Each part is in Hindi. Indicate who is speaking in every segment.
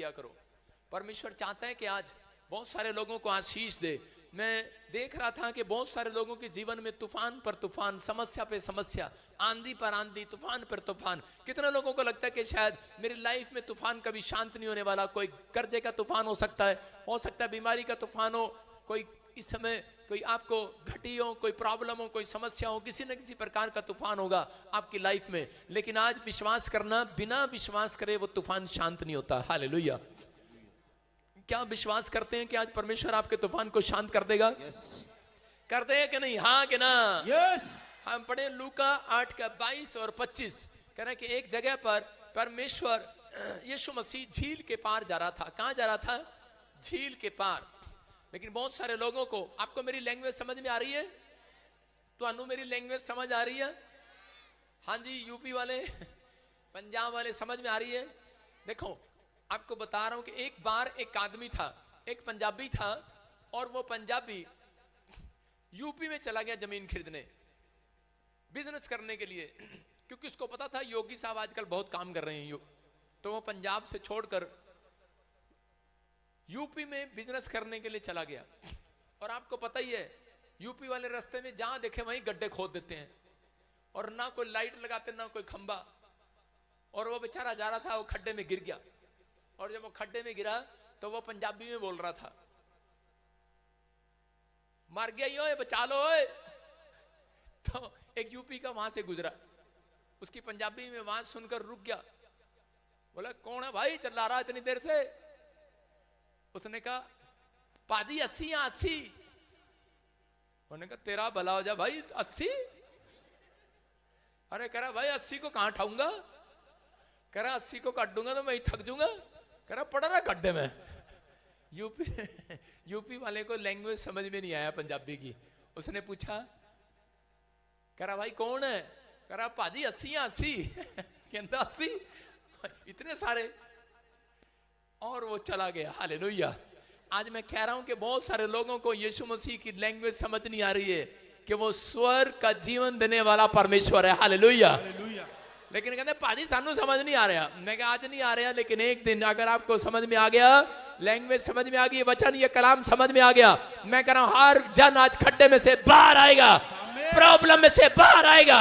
Speaker 1: किया करो। परमेश्वर चाहता है कि आज बहुत सारे लोगों को आशीष दे। मैं देख रहा था कि बहुत सारे लोगों के जीवन में तूफान पर तूफान, समस्या पे समस्या, आंधी पर आंधी, तूफान पर तूफान। कितने लोगों को लगता है कि शायद मेरी लाइफ में तूफान कभी शांत नहीं होने वाला। कोई कर्जे का तूफान हो सकता है बीमारी का तूफान हो, कोई इस समय कोई आपको घटी हो, कोई प्रॉब्लम हो, कोई समस्या हो, किसी न किसी प्रकार का तूफान होगा आपकी लाइफ में। लेकिन आज विश्वास करना, बिना विश्वास करे वो तूफान शांत नहीं होता। हालेलुया। क्या विश्वास करते हैं कि आज परमेश्वर आपके तूफान को शांत कर देगा? करते हैं कि नहीं? हाँ कि ना? हम पढ़े लूका 8 का 22 और 25, कह रहे हैं कि एक जगह पर परमेश्वर यीशु मसीह झील के पार जा रहा था। कहां जा रहा था? झील के पार। लेकिन बहुत सारे लोगों को, आपको मेरी लैंग्वेज समझ में आ रही है? तो अनु मेरी लैंग्वेज समझ आ रही है? हाँ जी, यूपी वाले, पंजाब वाले समझ में आ रही है? देखो आपको बता रहा हूं कि एक बार एक आदमी था, एक पंजाबी था, और वो पंजाबी यूपी में चला गया जमीन खरीदने, बिजनेस करने के लिए, क्योंकि उसको पता था योगी साहब आजकल बहुत काम कर रहे हैं। तो वो पंजाब से छोड़कर यूपी में बिजनेस करने के लिए चला गया। और आपको पता ही है यूपी वाले रास्ते में जहां देखे वहीं गड्ढे खोद देते हैं, और ना कोई लाइट लगाते ना कोई खंबा। और वो बेचारा जा रहा था, वो खड्डे में गिर गया। और जब वो खड्डे में गिरा तो वो पंजाबी में बोल रहा था, मर गया यो, बचा लो ओए। तो एक यूपी का वहां से गुजरा, उसकी पंजाबी में आवाज सुनकर रुक गया। बोला कौन है भाई चिल्ला रहा इतनी देर से? उसने कहा पाजी 80 या 80। उन्होंने कहा तेरा भला हो जा भाई, 80? अरे कह रहा भाई 80 को कहां उठाऊंगा? कह रहा 80 को काट दूंगा तो मैं ही थक जाऊंगा। कह रहा पड़ा रहा गड्ढे में। यूपी वाले को लैंग्वेज समझ में नहीं आया पंजाबी की। उसने पूछा, कह रहा भाई कौन है? कह रहा पाजी 80 या 80। कहता 80? इतने सारे। और वो चला गया। हालेलुया। आज मैं कह रहा हूं कि बहुत सारे लोगों को यीशु मसीह की लैंग्वेज समझ नहीं आ रही है कि वो स्वर्ग का जीवन देने वाला परमेश्वर है। हालेलुया। लेकिन कहते पाजी सानू समझ नहीं आ रहा। मैं कहा आज नहीं आ रहा, लेकिन एक दिन अगर आपको समझ में आ गया, लैंग्वेज समझ में आ गई, वचन ये कलाम समझ में आ गया, मैं कह रहा हूं हर जन आज खड्डे में से बाहर आएगा, प्रॉब्लम में से बाहर आएगा।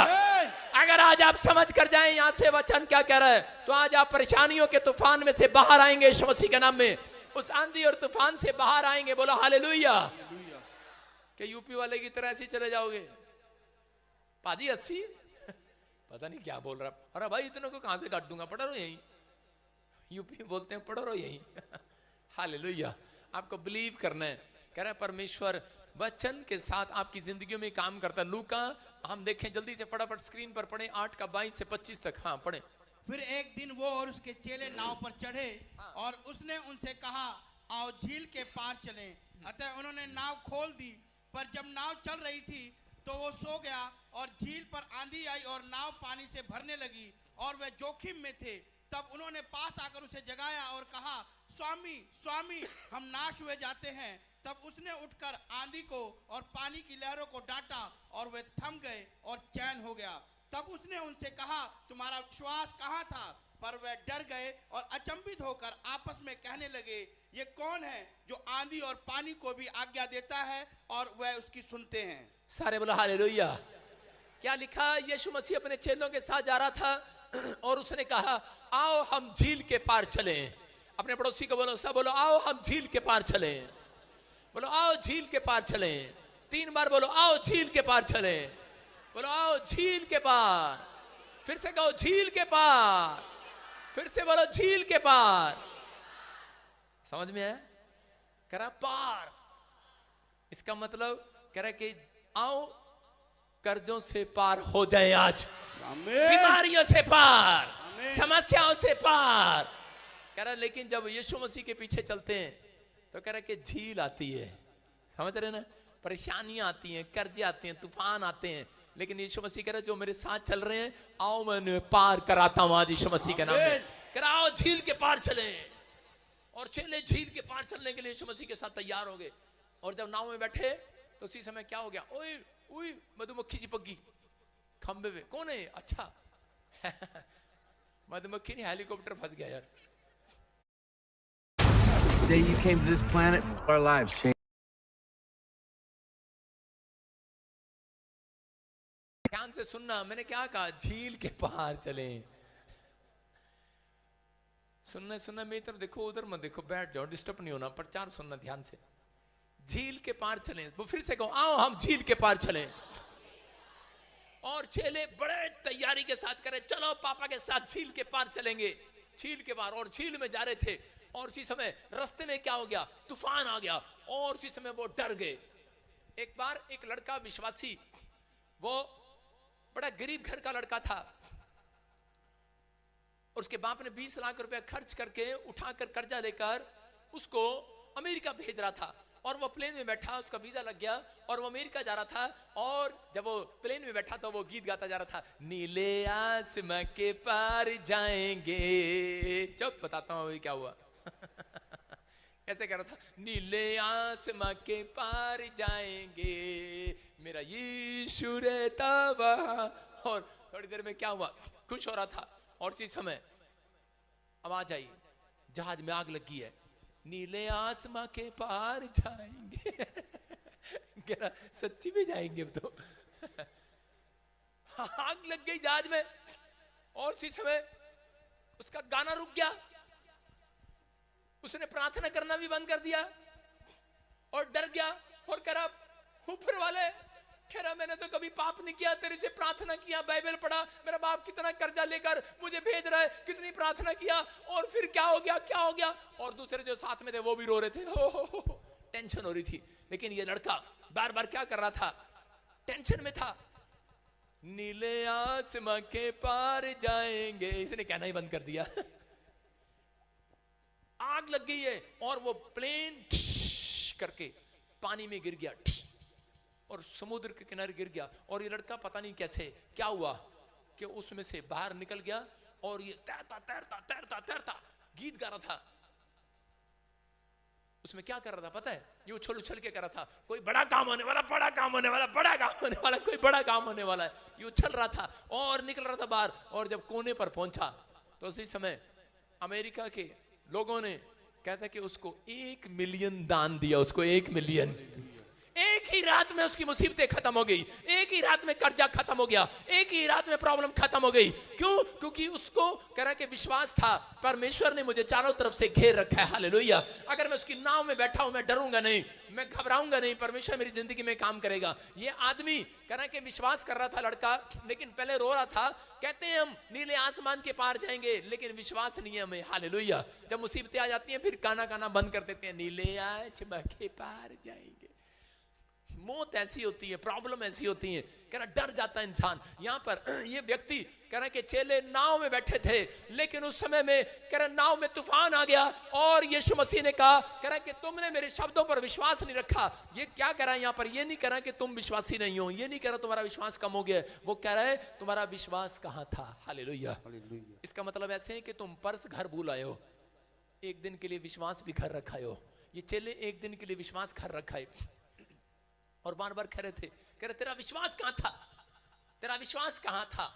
Speaker 1: अगर आज आप समझ कर जाएं यहां से वचन क्या कह रहा है, तो आज आप परेशानियों के तूफान में से बाहर आएंगे यीशु मसीह के नाम में। उस आंधी और तूफान से बाहर आएंगे। बोलो हालेलुया। कि यूपी वाले की तरह ऐसे चले जाओगे? पाजी 80? पता नहीं क्या बोल रहा। अरे भाई इतने को कहां से काट दूंगा, पढ़ो रहो यहीं। यूपी बोलते हैं पढ़ो रहो यहीं। हालेलुया। आपको बिलीव करना है। कह रहा है परमेश्वर वचन के साथ आपकी जिंदगी में काम करता है। लूका हम देखें जल्दी से, फटाफट स्क्रीन पर पढ़े 8 का 22 से 25 तक। हाँ पढ़े।
Speaker 2: फिर एक दिन वो और उसके चेले नाव पर चढ़े और उसने उनसे कहा आओ झील के पार चलें। अतः उन्होंने नाव खोल दी, पर जब नाव चल रही थी तो वो सो गया और झील पर आंधी आई और नाव पानी से भरने लगी और वे जोखिम में थे। तब उन्होंने पास आकर उसे जगाया और कहा स्वामी स्वामी हम नाश हुए जाते हैं। तब उसने उठकर आंधी को और पानी की लहरों को डांटा और वे थम गए और चैन हो गया। तब उसने उनसे कहा तुम्हारा विश्वास कहाँ था? पर वे डर गए और अचंभित होकर आपस में कहने लगे ये कौन है जो आंधी और पानी को भी आज्ञा देता है और वह उसकी सुनते हैं।
Speaker 1: सारे बोलो हालेलुया। क्या लिखा? यीशु मसीह अपने चेलों के साथ जा रहा था और उसने कहा आओ हम झील के पार चलें। अपने पड़ोसी को बोलो, सब बोलो आओ हम झील के पार चलें। बोलो आओ झील के पार चलें। 3 बार बोलो आओ झील के पार चलें। बोलो आओ झील के पार। फिर से कहो झील के पार। फिर से बोलो झील के पार। समझ में है? कह रहा पार, इसका मतलब कह रहा कि आओ कर्जों से पार हो जाए, आज बीमारियों से पार, समस्याओं से पार। कह रहा लेकिन जब यीशु मसीह के पीछे चलते हैं तो कह रहा कि झील आती है। समझ रहे ना? परेशानियां आती हैं, कर्जे आते हैं, तूफान आते हैं, लेकिन यीशु मसीह कह रहा जो मेरे साथ चल रहे हैं आओ मैं पार कराता हूं आज यीशु मसीह के नाम में। कह रहा आओ झील के पार चले। और चले झील के पार चलने के लिए यीशु मसीह के साथ तैयार हो गए। और जब नाव में बैठे तो उसी समय क्या हो गया? ओए ओए मधुमक्खी चिपक गई खंबे पे। कौन है? अच्छा मधुमक्खी नहीं, हेलीकॉप्टर फंस गया यार।
Speaker 3: day you came to this planet, our lives changed.
Speaker 1: ध्यान से सुनना, मैंने क्या कहा? झील के पार चले। सुनना सुनना, मेरी तरफ देखो, उधर मत देखो, बैठ जाओ, डिस्टर्ब नहीं होना, प्रचार सुनना ध्यान से। झील के पार चले। वो फिर से कहो, आओ हम झील के पार चले। और चेले बड़े तैयारी के साथ करे, चलो पापा के साथ झील के पार चलेंगे। झील के पार, और झील में जा रहे थे, और उसी समय रास्ते में क्या हो गया? तूफान आ गया, और उसी समय वो डर गए। एक बार एक लड़का विश्वासी, वो बड़ा गरीब घर का लड़का था, और उसके बाप ने 20 लाख रुपए खर्च करके उठाकर कर्जा लेकर उसको अमेरिका भेज रहा था। और वो प्लेन में बैठा, उसका वीजा लग गया और वो अमेरिका जा रहा था। और जब वो प्लेन में बैठा तो वो गीत गाता जा रहा था, नीले आसमां के पार जाएंगे। चुप, बताता हूँ अभी क्या हुआ। ऐसे कह रहा था, नीले आसमां के पार जाएंगे, मेरा यीशु रहता वहां। और थोड़ी देर में क्या हुआ? खुश हो रहा था, और इसी समय आवाज आई, जहाज में आग लगी है, नीले आसमां के पार जाएंगे। कह रहा, सच्ची में जाएंगे अब तो। आग लग गई जहाज में, और इसी समय उसका गाना रुक गया। उसने प्रार्थना करना भी बंद कर दिया, और डर गया, और कह रहा, ऊपर वाले, कह रहा, मैंने तो कभी पाप नहीं किया, तेरे से प्रार्थना किया, बाइबल पढ़ा, मेरा बाप कितना कर्जा लेकर मुझे भेज रहा है, कितनी प्रार्थना किया, और फिर क्या हो गया, क्या हो गया? और दूसरे जो साथ में थे वो भी रो रहे थे, हो, टेंशन हो रही थी। लेकिन ये लड़का बार बार क्या कर रहा था? टेंशन में था। नीले आसमां के पार जाएंगे, इसने कहना ही बंद कर दिया। आग लग गई है, और वो प्लेन करके पानी में गिर गया, और समुद्र के किनारे गिर गया। और ये लड़का पता नहीं कैसे क्या हुआ कि उसमें से बाहर निकल गया, और ये तैरता तैरता तैरता तैरता गीत गा रहा था। उसमें क्या कर रहा था पता है? ये उछल उछल के कर रहा था, कोई बड़ा काम होने वाला, बड़ा काम होने वाला, बड़ा काम होने वाला, कोई बड़ा काम होने वाला है। ये उछल रहा था और निकल रहा था बाहर। और जब कोने पर पहुंचा तो उसी समय अमेरिका के लोगों ने कहता कि उसको 1 मिलियन दान दिया, उसको 1 मिलियन। एक ही रात में उसकी मुसीबतें खत्म हो गई, एक ही रात में कर्जा खत्म हो गया, एक ही रात में प्रॉब्लम खत्म हो गई। क्यों? क्योंकि उसको कह रहा कि विश्वास था, परमेश्वर ने मुझे चारों तरफ से घेर रखा है, हालेलुया। अगर मैं उसकी नाव में बैठा हूं, मैं डरूंगा नहीं, मैं घबराऊंगा नहीं, परमेश्वर मेरी जिंदगी में काम करेगा। ये आदमी कह रहा कि विश्वास कर रहा था लड़का, लेकिन पहले रो रहा था। कहते हैं हम नीले आसमान के पार जाएंगे, लेकिन विश्वास नहीं है हमें, हालेलुया। जब मुसीबतें आ जाती हैं, फिर गाना बंद कर देते हैं, नीले आसमां के पार जाएंगे। मौत ऐसी होती है, प्रॉब्लम ऐसी होती है, कह रहा डर जाता है इंसान। यहां पर ये व्यक्ति कह रहा कि चेले नाव में बैठे थे, लेकिन उस समय में कह रहा नाव में तूफान आ गया, और यीशु मसीह ने कहा, कह रहा कि तुमने मेरे शब्दों पर विश्वास नहीं रखा। ये क्या कह रहा है यहां पर? ये नहीं कह रहा कि तुम विश्वासी नहीं हो, ये नहीं कह रहा तुम्हारा विश्वास कम हो गया, वो कह रहा है तुम्हारा विश्वास कहां था, हालेलुया। इसका मतलब ऐसे है कि तुम पर्स घर भूल आए हो, एक दिन के लिए विश्वास भी घर रखा हो। ये चेले एक दिन के लिए विश्वास घर रखा है, और बार बार कह रहे थे, कह रहे तेरा विश्वास कहां था, तेरा विश्वास कहां था?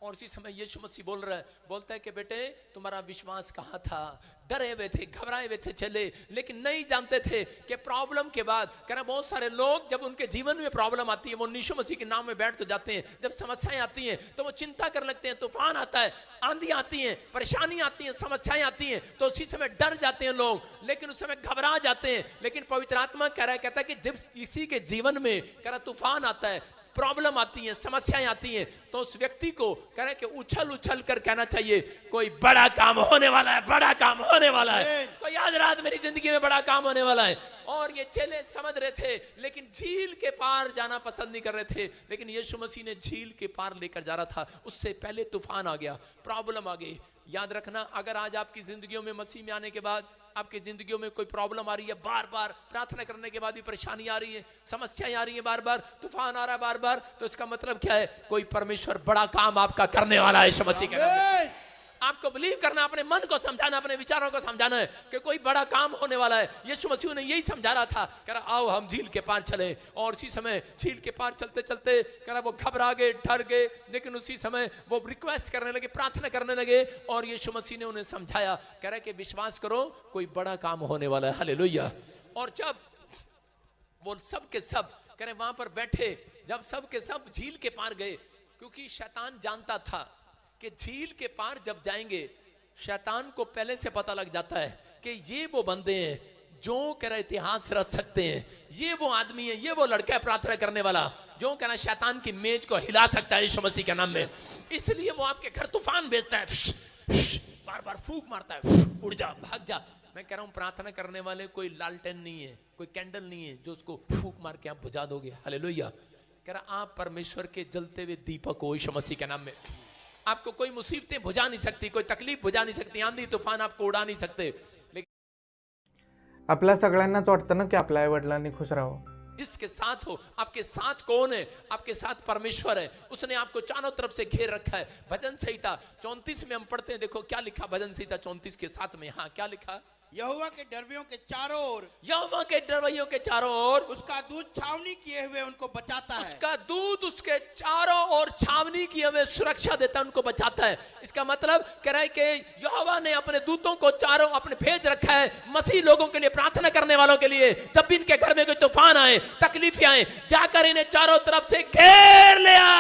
Speaker 1: और इसी समय यीशु मसीह बोल रहा है, बोलता है कि बेटे तुम्हारा विश्वास कहां था? डरे हुए थे, घबराए हुए थे चले, लेकिन नहीं जानते थे कि प्रॉब्लम के बाद, कह रहे बहुत सारे लोग जब उनके जीवन में प्रॉब्लम आती है, वो यीशु मसीह के नाम में बैठ तो जाते हैं। जब समस्याएं आती हैं तो वो चिंता कर लगते हैं, तूफान आता है, आंधी आती है, परेशानी आती है, समस्याएं आती हैं, तो उसी समय डर जाते हैं लोग, लेकिन उस समय घबरा जाते हैं। लेकिन पवित्र आत्मा कह रहा है, कहता है कि जब किसी के जीवन में कह रहा तूफान आता है, प्रॉब्लम आती है, समस्याएं आती हैं, तो उस व्यक्ति को कह रहे कि उछल उछल कर कहना चाहिए, कोई बड़ा काम होने वाला है, बड़ा काम होने वाला है, कोई आज रात मेरी जिंदगी में बड़ा काम होने वाला है। और ये चेले समझ रहे थे, लेकिन झील के पार जाना पसंद नहीं कर रहे थे। लेकिन यीशु मसीह ने झील के पार लेकर जा रहा था, उससे पहले तूफान आ गया, प्रॉब्लम आ गई। याद रखना, अगर आज आपकी जिंदगियों में मसीह में आने के बाद आपकी जिंदगियों में कोई प्रॉब्लम आ रही है, बार बार प्रार्थना करने के बाद भी परेशानी आ रही है, समस्याएं आ रही है, बार बार तूफान आ रहा है बार बार, तो इसका मतलब क्या है? कोई परमेश्वर बड़ा काम आपका करने वाला है यीशु मसीह के नाम में। आपको बिलीव करना, अपने मन को समझाना, अपने विचारों को समझाना है कि कोई बड़ा काम होने वाला है। यीशु मसीह ने यही समझा रहा था, कह रहा आओ हम झील के पार चले। और उसी समय झील के पार चलते चलते कह रहा वो घबरा गए, डर गए, लेकिन उसी समय वो रिक्वेस्ट करने लगे, प्रार्थना करने लगे। और यीशु मसीह ने उन्हें समझाया, कह रहा कि विश्वास करो कोई बड़ा काम होने वाला है। हालेलुया। और जब वो सब के सब कह रहे वहां पर बैठे, जब सब के सब झील के पार गए, क्योंकि शैतान जानता था कि झील के पार जब जाएंगे, शैतान को पहले से पता लग जाता है कि ये वो बंदे हैं जो कह रहे इतिहास रच सकते हैं, ये वो आदमी है, ये वो लड़का है प्रार्थना करने वाला जो कह रहा शैतान की मेज को हिला सकता है यीशु मसीह के नाम में। इसलिए वो आपके घर तूफान भेजता है, बार बार फूंक मारता है, उड़ जा, भाग जा। मैं कह रहा हूं प्रार्थना करने वाले कोई लालटेन नहीं है, कोई कैंडल नहीं है जो उसको फूंक मार के आप बुझा दोगे। हालेलुया। कह रहा आप परमेश्वर के जलते हुए दीपक हो यीशु मसीह के नाम में। आपको कोई मुसीबतें बुझा नहीं सकती, कोई तकलीफ बुझा नहीं सकती, आंधी तूफान आपको उड़ा नहीं सकते।
Speaker 4: आपल्या सगळ्यांनाच वाटतं ना की आपल्या आई वडिलांनी खुश राहावं।
Speaker 1: जिसके साथ हो, आपके साथ कौन है? आपके साथ परमेश्वर है। उसने आपको चारों तरफ से घेर रखा है। भजन संहिता 34 में हम पढ़ते हैं, देखो क्या लिखा भजन संहिता 34 के 7 में। हाँ, क्या लिखा?
Speaker 2: यहोवा के डरवियों के चारों ओर,
Speaker 1: यहोवा के डरवैयों के चारों ओर
Speaker 2: उसका दूध छावनी किए हुए उनको बचाता है।
Speaker 1: उसका दूध उसके चारों ओर छावनी किए हुए सुरक्षा देता है, उनको बचाता है। इसका मतलब कह रहा है कि यहोवा ने अपने दूतों को चारों अपने भेज रखा है मसीह लोगों के लिए, प्रार्थना करने वालों के लिए। जब भी इनके घर में कोई तूफान आए, तकलीफें आए, जाकर इन्हें चारों तरफ से घेर लिया।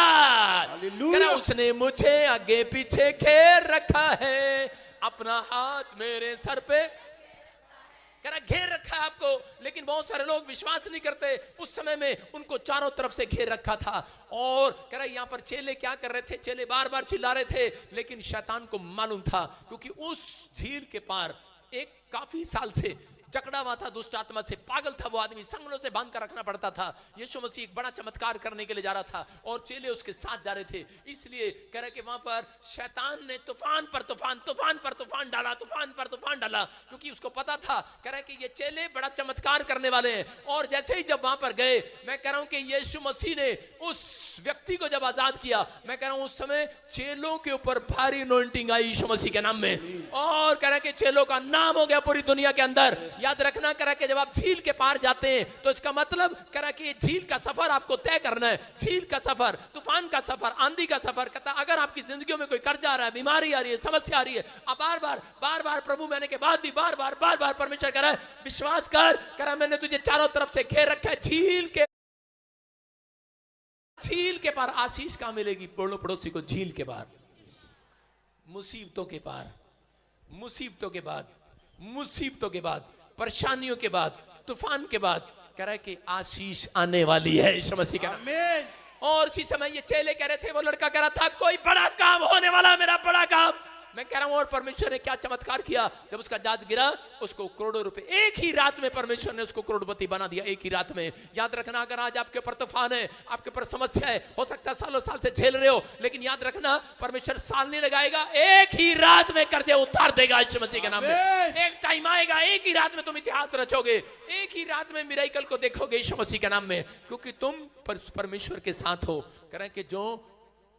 Speaker 1: कह रहा उसने मुझे आगे पीछे घेर रखा है, अपना हाथ मेरे सर पे कह रहा घेर रखा है आपको। लेकिन बहुत सारे लोग विश्वास नहीं करते। उस समय में उनको चारों तरफ से घेर रखा था। और कह रहा यहाँ पर चेले क्या कर रहे थे? चेले बार बार चिल्ला रहे थे, लेकिन शैतान को मालूम था, क्योंकि उस झील के पार एक काफी साल से जकड़ा हुआ था दुष्ट आत्मा से, पागल था वो आदमी, संगलों से बांध कर रखना पड़ता था। यीशु मसीह एक बड़ा चमत्कार करने के लिए जा रहा था और चेले उसके साथ जा रहे थे। इसलिए कह रहे कि वहां पर शैतान ने तूफान पर तूफान, तूफान पर तूफान डाला, तूफान पर तूफान डाला, क्योंकि उसको पता था कह रहे कि ये चेले बड़ा चमत्कार करने वाले हैं। और जैसे ही जब वहां पर गए, मैं कह रहा हूं कि यीशु मसीह ने उस व्यक्ति को जब आजाद किया, मैं कह रहा हूं उस समय चेलों के ऊपर भारी अनॉइंटिंग आई यीशु मसीह के नाम में। और कह रहे कि चेलों का नाम हो गया पूरी दुनिया के अंदर। याद रखना करा कि जब आप झील के पार जाते हैं तो इसका मतलब करा कि झील का सफर आपको तय करना है। झील का सफर, तूफान का सफर, आंधी का सफर। कहता अगर आपकी जिंदगी में कोई कर्जा आ रहा है, बीमारी आ रही है, समस्या आ रही है, आप बार बार प्रभु मैंने के बाद भी बार बार परमेश्वर कह रहा है विश्वास कर, करा मैंने तुझे चारों तरफ से घेर रखा है। झील के पार आशीष कहां मिलेगी? बोलो पड़ोसी को, झील के पार, मुसीबतों के पार, मुसीबतों के बाद, मुसीबतों के बाद, परेशानियों के बाद, तूफान के बाद कह रहा है कि आशीष आने वाली है यीशु मसीह का।
Speaker 2: आमीन।
Speaker 1: और इसी समय ये चेले कह रहे थे, वो लड़का कह रहा था कोई बड़ा काम होने वाला, मेरा बड़ा काम। मैं कह रहा हूं और परमेश्वर ने क्या चमत्कार किया। जब उसका जहाज गिरा, उसको करोड़ों रुपए एक ही रात में परमेश्वर ने उसको करोड़पति बना दिया, एक ही रात में। याद रखना अगर आज आपके ऊपर तूफान है, आपके ऊपर समस्या है, हो सकता है सालों साल से झेल रहे हो, लेकिन याद रखना परमेश्वर साल नहीं लगाएगा, एक ही रात में कर्जे उतार देगा यीशु मसीह के नाम में। एक टाइम आएगा, एक ही रात में तुम इतिहास रचोगे, एक ही रात में मिरेकल को देखोगे यीशु मसीह के नाम में, क्योंकि तुम परमेश्वर के साथ हो। कह रहे कि जो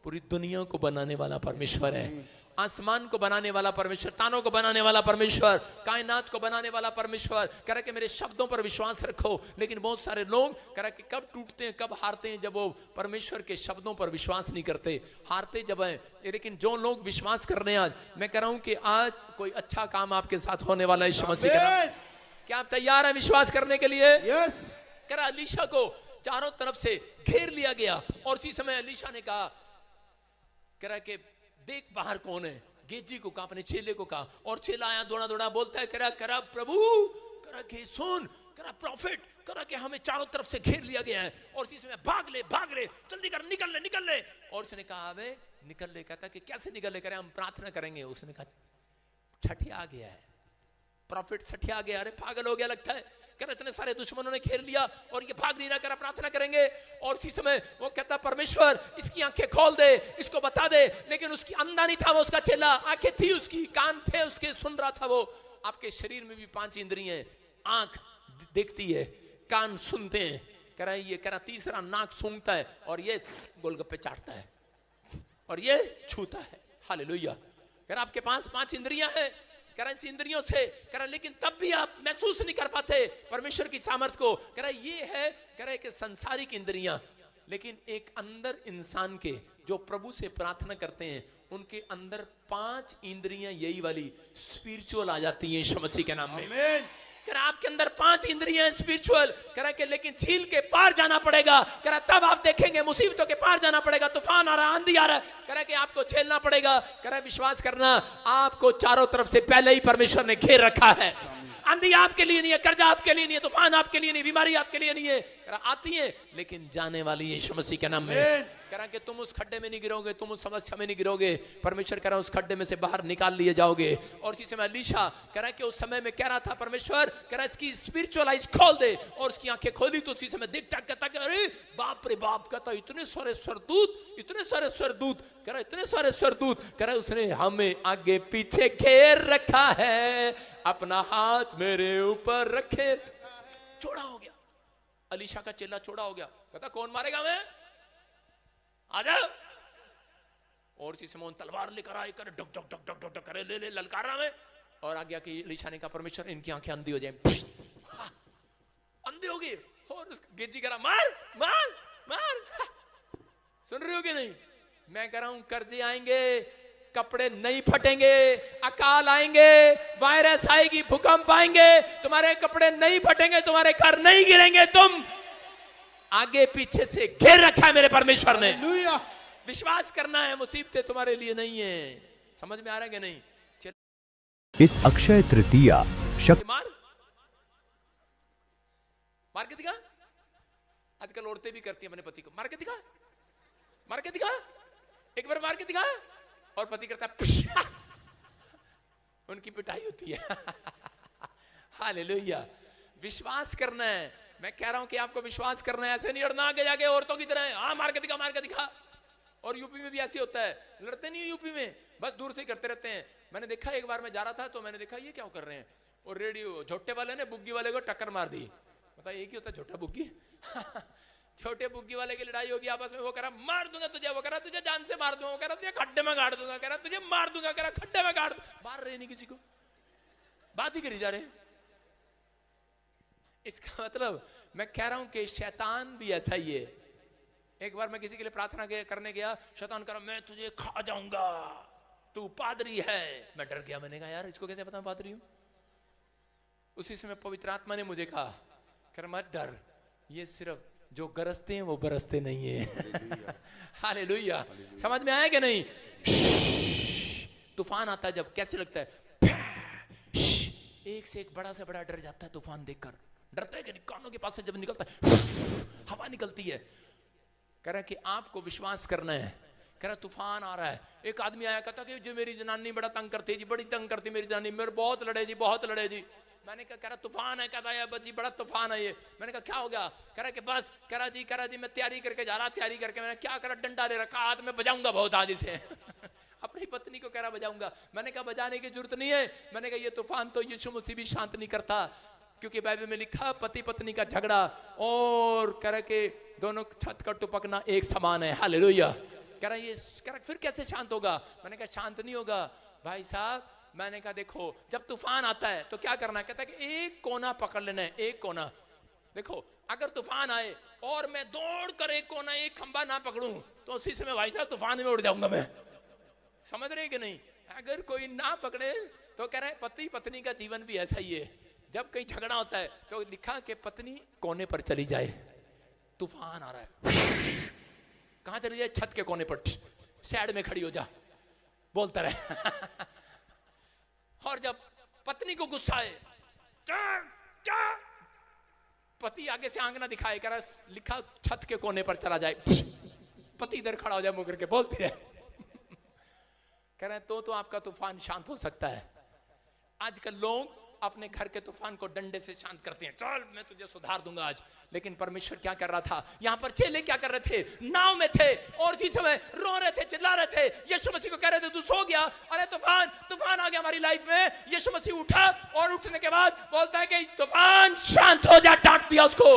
Speaker 1: पूरी दुनिया को बनाने वाला परमेश्वर है, आसमान को बनाने वाला परमेश्वर, तानों को बनाने वाला परमेश्वर, कायनात को बनाने वाला परमेश्वर। कह रहा कि मेरे शब्दों पर विश्वास रखो। लेकिन बहुत सारे लोग कह रहा कि कब टूटते हैं, कब हारते हैं? जब वो परमेश्वर के शब्दों पर विश्वास नहीं करते, हारते जब है। लेकिन जो लोग विश्वास कर रहे हैं, आज मैं कह रहा हूं कि आज कोई अच्छा काम आपके साथ होने वाला है यीशु मसीह के नाम। क्या आप तैयार हैं विश्वास करने के लिए?
Speaker 2: यस।
Speaker 1: कह रहा एलीशा को चारों तरफ से घेर लिया गया और उसी समय एलीशा ने कहा, कह रहा कि देख बाहर कौन है। गेजी को कहा, अपने चेले को कहा, और चेला आया दौड़ा दौड़ा, बोलता है करा प्रभु, करा के सुन, करा प्रॉफिट, करा के हमें चारों तरफ से घेर लिया गया है। और इसी में भाग ले, जल्दी कर, निकल ले। और उसने कहा अबे निकल ले। कहता कि कैसे निकल ले? करे हम प्रार्थना करेंगे। उसने कहा छठिया गया है, प्रॉफिट छठिया गया। अरे पागल हो गया लगता है। कह इतने सारे दुश्मनों ने घेर लिया और ये भाग नहीं रहा, करा प्रार्थना करेंगे। और उसी समय वो कहता परमेश्वर इसकी आंखें खोल दे, इसको बता दे। लेकिन उसकी अंधा नहीं था वो, उसका चेला, आंखें थी उसकी, कान थे उसके, सुन रहा था वो। आपके शरीर में भी 5 इंद्रियां हैं। आंख देखती है, कान सुनते हैं, कह रहा ये, कह रहा तीसरा नाक सूंघता है, और ये गोलगप्पे चाटता है, और ये छूता है। हालेलुया। कह रहा आपके पास 5 इंद्रियां हैं, कह रहा इस इंद्रियों से, कह रहा लेकिन तब भी आप महसूस नहीं कर पाते परमेश्वर की सामर्थ को। कह रहा ये है, कह रहा कि संसारिक इंद्रियां, लेकिन एक अंदर इंसान के जो प्रभु से प्रार्थना करते हैं उनके अंदर 5 इंद्रियां यही वाली स्पिरिचुअल आ जाती हैं यीशु मसीह के नाम में।
Speaker 2: आमीन।
Speaker 1: कह रहा आपके अंदर 5 इंद्रियां हैं स्पिरिचुअल, कह रहा कि लेकिन झील के पार जाना पड़ेगा। कह रहा तब आप देखेंगे, मुसीबतों के पार जाना पड़ेगा, तूफान आ रहा, आंधी आ रहा है, कह रहा कि आपको झेलना पड़ेगा। कह रहा विश्वास करना, आपको चारों तरफ से पहले ही परमेश्वर ने घेर रखा है। आंधी आपके लिए नहीं है, कर्जा आपके लिए नहीं है, तूफान आपके लिए नहीं, बीमारी आपके लिए नहीं है, कह रहा आती है लेकिन जाने वाली है यीशु मसीह के नाम में। कह रहा कि तुम उस खड्डे में नहीं गिरोगे, तुम उस समस्या में नहीं गिरोगे, परमेश्वर कह रहा उस खड्डे में से बाहर निकाल लिए जाओगे। और इसी समय अलीशा कह रहा कि उस समय में कह रहा था परमेश्वर, कह रहा इसकी स्पिरिचुअल आइज खोल दे, और उसकी आंखें खोली तो उसी समय दिखता कहता कि अरे बाप रे बाप, कहता इतने सारे स्वर्गदूत, इतने सारे स्वर्गदूत, कह रहा इतने सारे स्वर्गदूत, कह रहा उसने हमें आगे पीछे घेर रखा है, अपना हाथ मेरे ऊपर रखे। चौड़ा हो गया, अलीशा का चेला चौड़ा हो गया, कहता कौन मारेगा मैं, आजा। और इसी समय तलवार लेकर आए, करे duck duck duck duck duck करे, ले ले ललकार रहा मैं। और आ गया कि अलीशा ने कहा परमेश्वर इनकी आंखें अंधी हो जाए, अंधी होगी। और गेजी करा मार मार मार। सुन रहे हो कि नहीं? मैं कह रहा हूं कर्जे आएंगे, कपड़े नहीं फटेंगे, अकाल आएंगे, वायरस आएगी, भूकंप आएंगे, तुम्हारे कपड़े नहीं फटेंगे, तुम्हारे घर नहीं गिरेंगे, तुम आगे पीछे से घेर रखा है मेरे परमेश्वर ने।
Speaker 2: हालेलुया।
Speaker 1: विश्वास करना है, मुसीबतें तुम्हारे लिए नहीं है। समझ में आ रहा है कि नहीं?
Speaker 5: इस अक्षय तृतीया
Speaker 1: मार मार के दिखा। आजकल औरतें भी करती हैं अपने पति को, मार के दिखा, मार के दिखा, एक बार मार के दिखा। और पति करता है उनकी पिटाई होती है। हालेलुया। विश्वास करना है, मैं कह रहा हूं कि आपको विश्वास करना है, ऐसे नहीं लड़ना आगे जाके औरतों की तरह, हाँ मार के दिखा, मार के दिखा। और यूपी में भी ऐसे होता है, लड़ते नहीं है यूपी में, बस दूर से ही करते रहते हैं। मैंने देखा, एक बार मैं जा रहा था तो मैंने देखा ये क्या कर रहे हैं, और रेडियो झोटे वाले ने बुग्गी वाले को टक्कर मार दी। पता एक ही होता है छोटा बुग्गी। छोटे बुग्गी वाले की लड़ाई होगी आपस में, वो कह रहा मार दूंगा तुझे, वो कह रहा तुझे जान से मार दूंगा, वो कह रहा तुझे खड्डे में गाड़ दूंगा, कह रहा तुझे मार दूंगा, कह रहा खड्डे में गाड़, मार रहे नहीं किसी को, बात ही करी जा रहे। इसका मतलब मैं कह रहा हूं कि शैतान भी ऐसा ही है। एक बार मैं किसी के लिए प्रार्थना करने गया, शैतान कह रहा मैं तुझे खा जाऊंगा, तू पादरी है। मैं डर गया, मैंने कहा यार इसको कैसे पता मैं पादरी हूं। उसी समय पवित्र आत्मा ने मुझे कहा, कर मत डर, ये सिर्फ जो गरजते हैं वो बरसते नहीं है। हालेलुया। समझ में आया कि नहीं? तूफान आता है जब, कैसे लगता है, एक से एक बड़ा से बड़ा डर जाता है तूफान देखकर। डरता है कि नहीं? कानों के पास से जब निकलता है हवा निकलती है। कह रहा कि आपको विश्वास करना है। कह रहा तूफान आ रहा है। एक आदमी आया, कहता कि जो मेरी जनानी बड़ा तंग करती जी, बड़ी तंग करती मेरी जनानी, मेरे बहुत लड़े जी, बहुत लड़े जी। मैंने कहा, कह रहा तूफान है, कहता है बच्ची बड़ा तूफान है ये। मैंने कहा क्या हो गया? कह रहा कि बस, कह रहा जी मैं तैयारी करके जा रहा, तैयारी करके मैंने क्या करा, डंडा ले रखा हाथ में, बजाऊंगा बहुत आज से। अपनी पत्नी को कह रहा बजाऊंगा। मैंने कहा बजाने की जरूरत नहीं है। मैंने कहा ये तूफान तो यीशु मसीह भी शांत नहीं करता, क्योंकि बाइबल में लिखा पति पत्नी का झगड़ा और कह रहा कि दोनों छत का टुपकना एक समान है। हालेलुया। कह रहा ये, कह रहा फिर कैसे शांत होगा? मैंने कहा शांत नहीं होगा भाई साहब। मैंने कहा देखो जब तूफान आता है तो क्या करना है? कहता है कि एक कोना पकड़ लेना है, एक कोना। देखो अगर तूफान आए और मैं दौड़ कर एक कोना, एक खंबा ना पकड़ूं तो उसी समय भाई साहब तूफान में उड़ जाऊंगा मैं। समझ रहे कि नहीं? अगर कोई ना पकड़े तो कह रहे पति पत्नी का जीवन भी ऐसा ही है। जब कहीं झगड़ा होता है तो लिखा कि पत्नी कोने पर चली जाए, तूफान आ रहा है, कहां चली जाए? छत के कोने पर, साइड में खड़ी हो जा, बोलता रहे। और जब पत्नी को गुस्सा आए, पति आगे से आंख ना दिखाए, कह रहा लिखा छत के कोने पर चला जाए, पति इधर खड़ा हो जाए मुकर के, बोलती रहे। कह रहे तो आपका तूफान शांत हो सकता है। आजकल लोग अपने घर के तूफान को डंडे से शांत करते हैं, चल मैं तुझे सुधार दूंगा आज। लेकिन परमेश्वर क्या कर रहा था? यहाँ पर चेले क्या कर रहे थे? नाव में थे और जिस समय रो रहे थे, चिल्ला रहे थे, यीशु मसीह को कह रहे थे तू सो गया, अरे तूफान तूफान आ गया हमारी लाइफ में। यीशु मसीह उठा और उठने के बाद बोलता है कि तूफान शांत हो जा, डांट दिया उसको।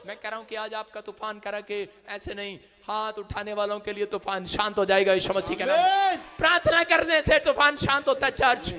Speaker 1: मैं कह रहा हूं कि आज आपका तूफान करा के ऐसे नहीं, हाथ उठाने वालों के लिए तूफान शांत हो जाएगा यीशु मसीह के नाम में। प्रार्थना करने से तूफान शांत होता है चर्च।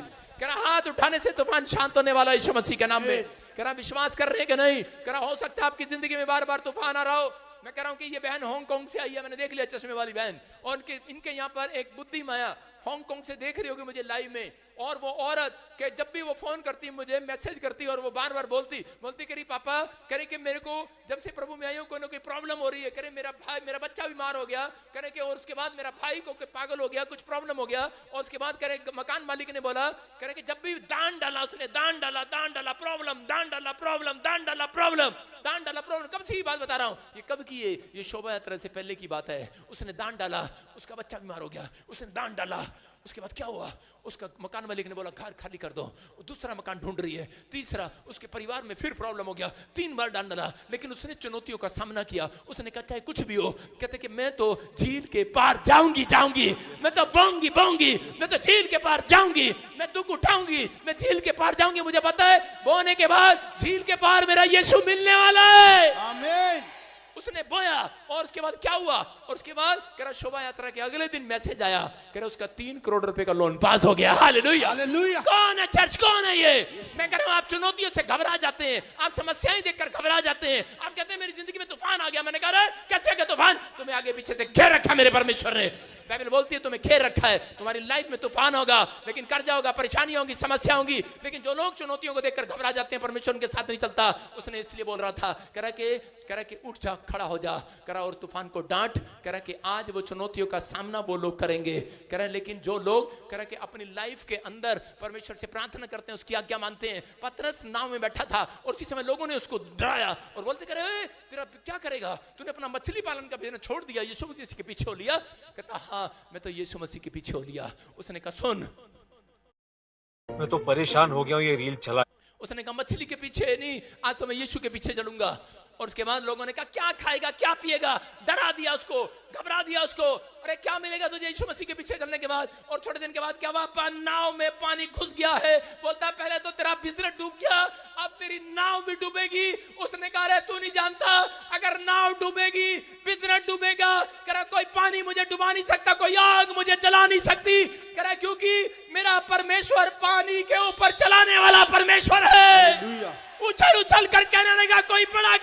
Speaker 1: कह रहा हाथ उठाने से तूफान शांत होने वाला यीशु मसीह के नाम में। कह रहा विश्वास कर रहे हैं कि नहीं? कह रहा हो सकता है आपकी जिंदगी में बार बार तूफान आ रहा हो। मैं कह रहा हूं कि ये बहन हांगकांग से आई है, मैंने देख लिया चश्मे वाली बहन, और इनके यहाँ पर एक बुद्धि माया हांगकांग से देख रही होगी मुझे लाइव में। और वो औरत के जब भी वो फोन करती मुझे मैसेज करती और वो बार बार बोलती करी पापा, करे कि मेरे को जब से प्रभु में आई हूं कोई ना कोई प्रॉब्लम हो रही है। करे मेरा बच्चा बीमार हो गया, करे कि और उसके बाद मेरा भाई को पागल हो गया, कुछ प्रॉब्लम हो गया, और उसके बाद करे मकान मालिक ने बोला, करे कि जब भी दान डाला उसने, दान डाला प्रॉब्लम, दान डाला प्रॉब्लम, दान डाला प्रॉब्लम, दान डाला प्रॉब्लम। कब से ये बात बता रहा हूं, ये कब की है? ये शोभा यात्रा से पहले की बात है। उसने दान डाला, उसका बच्चा बीमार हो गया, उसने दान डाला, उसके बाद क्या हुआ? उसका मकान मालिक ने बोला घर खाली कर दो, दूसरा मकान ढूंढ रही है, तीसरा उसके परिवार में फिर प्रॉब्लम हो गया, 3 बार दान डाला, लेकिन उसने चुनौतियों का सामना किया। उसने कहा चाहे कुछ भी हो, कहते कि मैं तो झील के पार जाऊंगी, मैं तो बोंगी, मैं तो झील के पार जाऊंगी, मैं दुख उठाऊंगी, मैं झील के पार जाऊंगी। मुझे पता है बोने के बाद झील के पार मेरा यीशु मिलने वाला है।
Speaker 2: आमीन।
Speaker 1: उसने बोया और उसके बाद क्या हुआ? और उसके बाद कह रहा शोभा यात्रा के अगले दिन मैसेज आया, कह रहा उसका 3 करोड़ रुपए का लोन पास हो गया। Hallelujah,
Speaker 2: hallelujah.
Speaker 1: कौन है चर्च, कौन है ये? मैं कह रहा हूं आप चुनौतियों से घबरा जाते हैं, आप समस्याएं देखकर घबरा जाते हैं, आप कहते हैं मेरी जिंदगी में तूफान आ गया। मैंने कहा कैसे का तूफान? तुम्हें आगे पीछे से घेर रखा मेरे परमेश्वर ने। बाइबल बोलती है तुम्हें घेर रखा है, तुम्हारी लाइफ में तूफान होगा, लेकिन कर्जा होगा, परेशानी होगी, समस्या होगी, लेकिन जो लोग चुनौतियों को देखकर घबरा जाते हैं परमेश्वर उनके साथ नहीं चलता। उसने इसलिए बोल रहा था, कह रहा कि उठ जा, खड़ा हो जा, कह रहा और तूफान को डांट, कह रहा कि आज वो चुनौतियों का सामना वो लोग करेंगे। कह रहा लेकिन जो लोग कह रहा कि अपनी लाइफ के अंदर परमेश्वर से प्रार्थना करते हैं, उसकी आज्ञा मानते हैं। पतरस नाव में बैठा था और उसी समय लोगों ने उसको डराया और बोलते कह रहे तेरा क्या करेगा, तूने अपना मछली पालन का बिजनेस छोड़ दिया, यीशु मसीह के पीछे हो लिया? कहता हाँ मैं तो यीशु मसीह के पीछे हो लिया। उसने कहा सुन,
Speaker 6: मैं तो परेशान हो गया हूं ये रील चला।
Speaker 1: उसने कहा मछली के पीछे नहीं, आज तो मैं यीशु के पीछे चलूंगा। और उसके बाद लोगों ने कहा क्या खाएगा, क्या पिएगा, डरा दिया उसको, घबरा दिया उसको। अरे क्या मिलेगा तुझे यीशु मसीह के पीछे चलने के बाद? और थोड़े दिन के बाद क्या हुआ? नाव में पानी घुस गया है। बोलता पहले तो तेरा बिजनेस डूब गया, अब तेरी नाव भी डूबेगी। उसने कहा रे तू नहीं जानता, अगर नाव डूबेगी, बिजनेस डूबेगा, कह कोई पानी मुझे डुबा नहीं सकता, कोई आग मुझे जला नहीं सकती। कह क्योंकि मेरा परमेश्वर पानी के ऊपर चलाने वाला परमेश्वर है। उछल उछल कर कहने लगा कोई बड़ा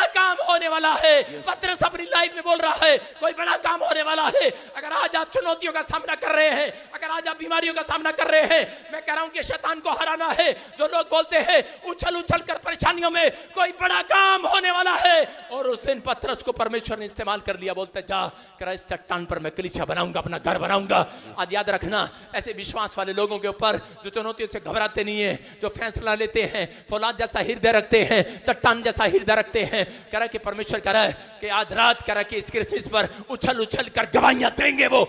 Speaker 1: काम होने वाला है। पतरस अपनी लाइफ में बोल रहा है कोई बड़ा काम होने वाला है। अगर आज आप चुनौतियों का सामना कर रहे हैं, अगर आज आप बीमारियों का सामना कर रहे हैं, मैं कह रहा हूं कि शैतान को हराना है। जो लोग बोलते हैं उछल उछल कर परेशानियों में कोई बड़ा काम होने वाला है। और उस दिन पतरस को परमेश्वर ने इस्तेमाल कर लिया। बोलते जा कह रहा इस चट्टान पर मैं कलीसिया बनाऊंगा, अपना घर बनाऊंगा। आज याद रखना ऐसे विश्वास वाले लोगों के ऊपर जो चुनौतियों से घबराते नहीं है, जो फैसला लेते हैं, फौलाद जैसा हृदय रखते हैं, चट्टान जैसा हृदय रखते हैं। कह रहा कि परमेश्वर कह रहा है कि आज रात कह रहा कि इस क्रिसमस पर उछल उछल कर गवाहियां देंगे वो।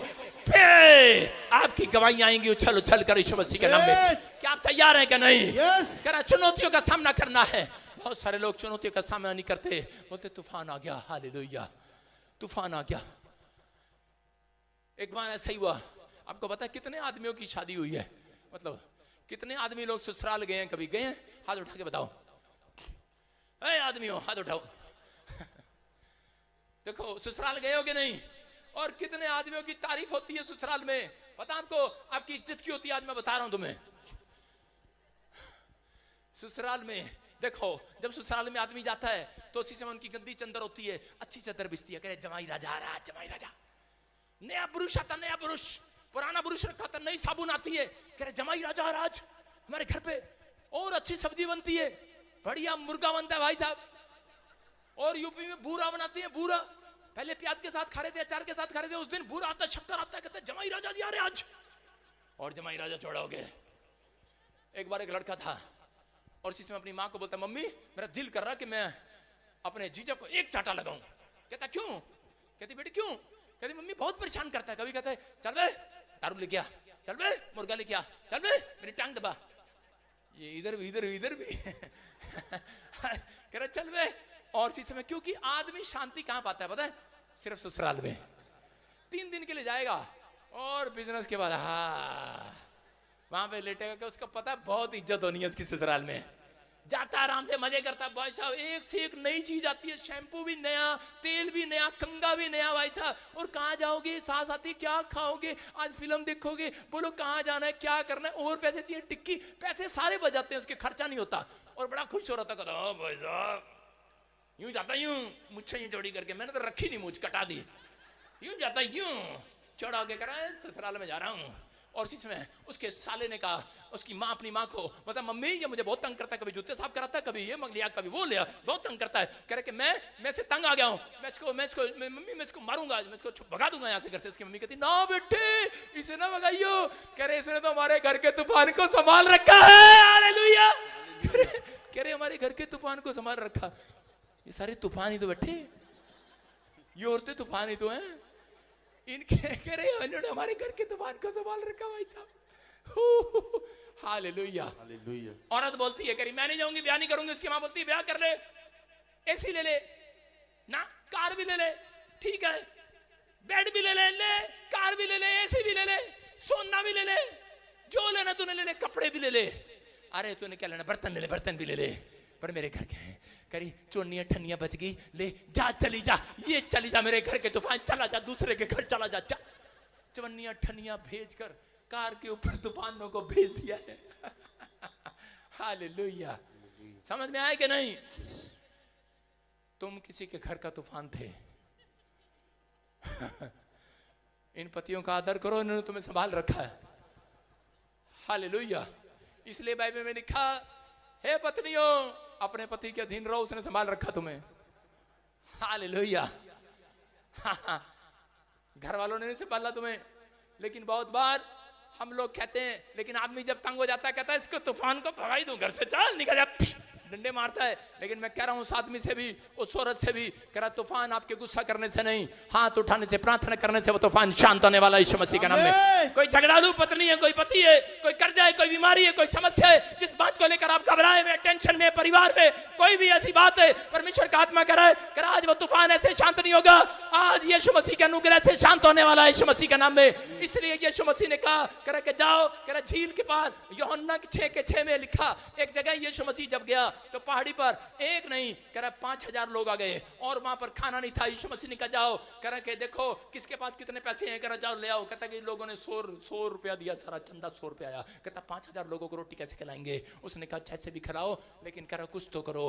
Speaker 1: आपकी गवाहियां आएंगी उछल उछल कर यीशु मसीह के नाम में। क्या आप तैयार हैं कि नहीं? कह रहा चुनौतियों का सामना करना है। बहुत सारे लोग चुनौतियों का सामना नहीं करते, बोलते तूफान आ गया, हालेलुया तूफान आ गया। एक बार ऐसा ही हुआ, आपको पता है कितने आदमियों की शादी हुई है? मतलब कितने आदमी लोग ससुराल गए हैं? कभी गए हैं? हाथ उठा के बताओ। ए आदमियों हाथ उठाओ। देखो ससुराल गए हो कि नहीं? और कितने आदमियों की तारीफ होती है ससुराल में? पता आपको आपकी इज्जत की होती है? आज मैं बता रहा हूं तुम्हें। ससुराल में देखो, जब ससुराल में आदमी जाता है तो उसी समय उनकी गंदी चंदर होती है, अच्छी चादर बिछती है। कह रहे जमाई राजा आ रहा, जमाई राजा। नया पुरुष आता, नया पुरुष, पुराना पुरुष रखा था, नई साबुन आती है। कह रहे जमाई राजा आ रहा आज हमारे घर पे, और अच्छी सब्जी बनती है, बढ़िया मुर्गा बनता है भाई साहब। और यूपी में बूरा बनाती है, बूरा। पहले प्याज के साथ खा रहे थे, अचार के साथ खा रहे थे, उस दिन बूरा आता है, शक्कर आता है। कहते हैं जमाई राजा जी आ रहे आज, और जमाई राजा छोड़ा हो गए। एक बार एक लड़का था और इसी समय अपनी माँ को बोलता मम्मी मेरा दिल कर रहा कि मैं अपने जीजा को एक चाटा लगाऊं। कहता क्यों? कहती बेटी क्यों? कहती मम्मी बहुत परेशान करता है। कभी कहता है चल बे दारू लेके आ, चल बे मुर्गा लेके आ, चल बे मेरी टांग दबा। ये इधर भी इधर इधर भी कह रहा चल बे। और इसी समय क्योंकि आदमी शांति कहां पाता है पता है? सिर्फ ससुराल में। 3 दिन के लिए जाएगा और बिजनेस के बाद वहां पे लेटेगा कि उसका पता है बहुत इज्जत होनी है उसकी ससुराल में। जाता आराम से मजे करता। भाई साहब एक से एक नई चीज आती है, शैम्पू भी नया, तेल भी नया, कंघा भी नया भाई साहब। और कहाँ जाओगे साथ साथी, क्या खाओगे, आज फिल्म देखोगे, बोलो कहाँ जाना है, क्या करना है, और पैसे चाहिए, टिक्की, पैसे सारे बच जाते हैं, उसके खर्चा नहीं होता। और बड़ा खुश हो रहा था, कहता भाई साहब यूं जाता, यूं मुझे यूं चौड़ी करके, मैंने तो रखी नहीं, मुझ कटा दी, यूं जाता यूं चौड़ा के करा, ससुराल में जा रहा हूँ। और इसी समय उसके साले ने कहा, उसकी माँ अपनी माँ को मतलब, मम्मी ये मुझे बहुत तंग करता है, कभी जूते साफ कराता है, कभी ये मंग लिया, कभी वो लिया, बहुत तंग करता है। कह रहे कि मैं से तंग आ गया हूँ, मम्मी मैं इसको मारूंगा, मैं इसको भगा दूंगा यहाँ से घर से। उसकी मम्मी कहती ना बेटे इसे ना भगाइयो। कह रहे इसने तो हमारे घर के तूफान को संभाल रखा है, हालेलुया। कह रहे हमारे घर के तूफान को संभाल रखा। ये सारे तूफान ही तो बैठे, ये औरतें तूफान ही तो हैं, इनके कह रहे इन्होंने हमारे घर के तूफान को संभाल रखा भाई साहब। Hallelujah hallelujah. औरत बोलती है, करी मैं नहीं जाऊंगी, ब्याह नहीं करूंगी। उसकी मां बोलती है ब्याह कर ले, एसी ले ले ना, कार भी ले ले, ठीक है, बेड भी ले ले, कार भी ले ले, एसी भी ले ले, सोना भी ले ले, जो लेना तूने ले ले, कपड़े भी ले ले। अरे तूने क्या लेना, बर्तन ले ले, बर्तन भी ले ले, पर मेरे घर के करी चोनियां ठन्नियां बच गई, ले जा, चली जा, ये चली जा, मेरे घर के तूफान, चला जा दूसरे के घर चला जा। चवन्नियां ठन्नियां भेजकर कार के ऊपर तूफानों को भेज दिया है। हालेलुया। समझ में आए कि नहीं? तुम किसी के घर का तूफान थे। इन पतियों का आदर करो, इन्होंने तुम्हें संभाल रखा है। हालेलुया। इसलिए बाइबल में लिखा, हे पत्नियों अपने पति के अधीन रहो, उसने संभाल रखा तुम्हें। हालेलुया। घर वालों ने नहीं संभाला तुम्हें। लेकिन बहुत बार हम लोग कहते हैं, लेकिन आदमी जब तंग हो जाता है कहता है इसको तूफान को भगाई दूं, घर से चल निकल जा, डंडे मारता है। लेकिन मैं कह रहा हूं उस आदमी से भी, उस औरत से भी, कह रहा तूफान आपके गुस्सा करने से नहीं, हाथ उठाने से, प्रार्थना करने से वो तूफान शांत होने वाला यीशु मसीह के नाम में। कोई झगड़ालू पत्नी है, कोई पति है, कोई कर्जा है, कोई बीमारी है, कोई समस्या है, जिस बात को लेकर आप घबराए में, टेंशन में, परिवार में कोई भी ऐसी बात है, परमेश्वर का आत्मा कह रहा है, कह रहा आज वो तूफान ऐसे शांत नहीं होगा, आज यीशु मसीह के अनुग्रह से शांत होने वाला है यीशु मसीह के नाम में। इसलिए यीशु मसीह ने कहा, कह रहा कि जाओ, कह रहा झील के पार, यूहन्ना 6:6 में लिखा, एक जगह यीशु मसीह जब गया तो पहाड़ी पर एक नहीं, कह रहा 5000 लोग आ गए और वहां पर खाना नहीं था। यीशु मसीह ने कहा जाओ, कह रहा कि देखो किसके पास कितने पैसे हैं, कह रहा जाओ ले आओ। कहता कि लोगों ने 100 रुपया दिया, सारा चंदा 100 रुपया आया। कहता 5000 लोगों को रोटी कैसे खिलाएंगे? उसने कहा जैसे भी खिलाओ, लेकिन कह रहा कुछ तो करो।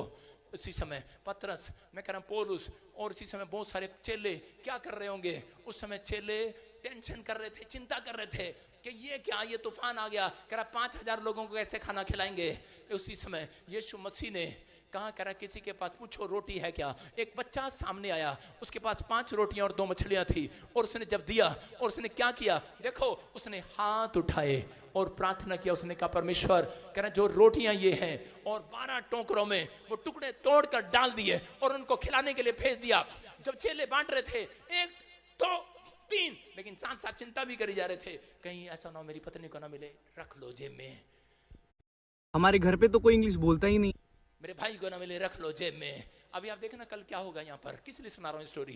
Speaker 1: उसी समय पतरस, मैं कह रहा पौलुस, और इसी समय बहुत सारे चेले क्या कर रहे होंगे? उस समय चेले टेंशन कर रहे थे, चिंता कर रहे थे कि ये क्या, ये तूफान आ गया, कह रहा 5000 लोगों को कैसे खाना खिलाएंगे? उसी समय यीशु मसीह ने कहा, कह रहा किसी के पास पूछो रोटी है क्या? एक बच्चा सामने आया, उसके पास 5 रोटियां और 2 मछलियां थी, और उसने जब दिया, और उसने क्या किया देखो, उसने हाथ उठाए और प्रार्थना किया। उसने कहा परमेश्वर, कह रहा जो रोटियां ये हैं, और 12 टोकरों में वो टुकड़े तोड़कर डाल दिए और उनको खिलाने के लिए भेज दिया। जब चेले बांट रहे थे, 1 2 3, लेकिन साथ साथ चिंता भी करी जा रहे थे, कहीं ऐसा ना हो मेरी पत्नी को ना मिले, रख लो जेब में।
Speaker 7: हमारे घर पे तो कोई इंग्लिश बोलता ही नहीं,
Speaker 1: मेरे भाई को ना मिले, रख लो जेब में। अभी आप देखना कल क्या होगा यहाँ पर। किस लिए सुना रहा हूँ स्टोरी?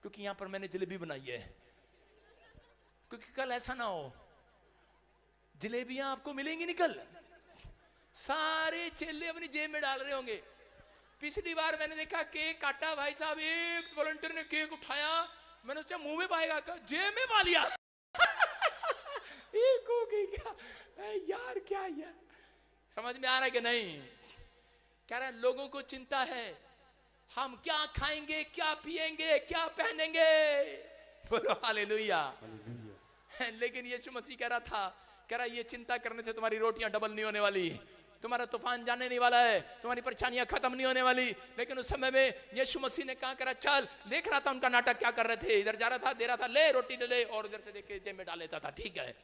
Speaker 1: क्योंकि यहाँ पर मैंने जलेबी बनाई है, क्योंकि कल ऐसा ना हो जलेबियां आपको मिलेंगी नहीं कल। सारे चेले अपनी जेब में डाल रहे होंगे। पिछली बार मैंने देखा केक काटा, भाई साहब एक वॉलंटियर ने केक उठाया, मैंने सोचा मुंह में पाएगा, जेब में पा लिया। एक हो गई क्या यार, क्या यार, समझ में आ रहा है कि नहीं? कह रहा लोगों को चिंता है, हम क्या खाएंगे, क्या पिएंगे, क्या पहनेंगे। बोलो हालेलुया। लेकिन यीशु मसीह कह रहा था, कह रहा ये चिंता करने से तुम्हारी रोटियां डबल नहीं होने वाली, तुम्हारा तूफान जाने नहीं वाला है, तुम्हारी परेशानियां खत्म नहीं होने वाली। लेकिन उस समय में यीशु मसीह ने कहा, करा चल, देख रहा था उनका नाटक क्या कर रहे थे, इधर जा रहा था, दे रहा था, ले रोटी ले ले, और उधर से देख के जेब में डाल लेता था। ठीक है,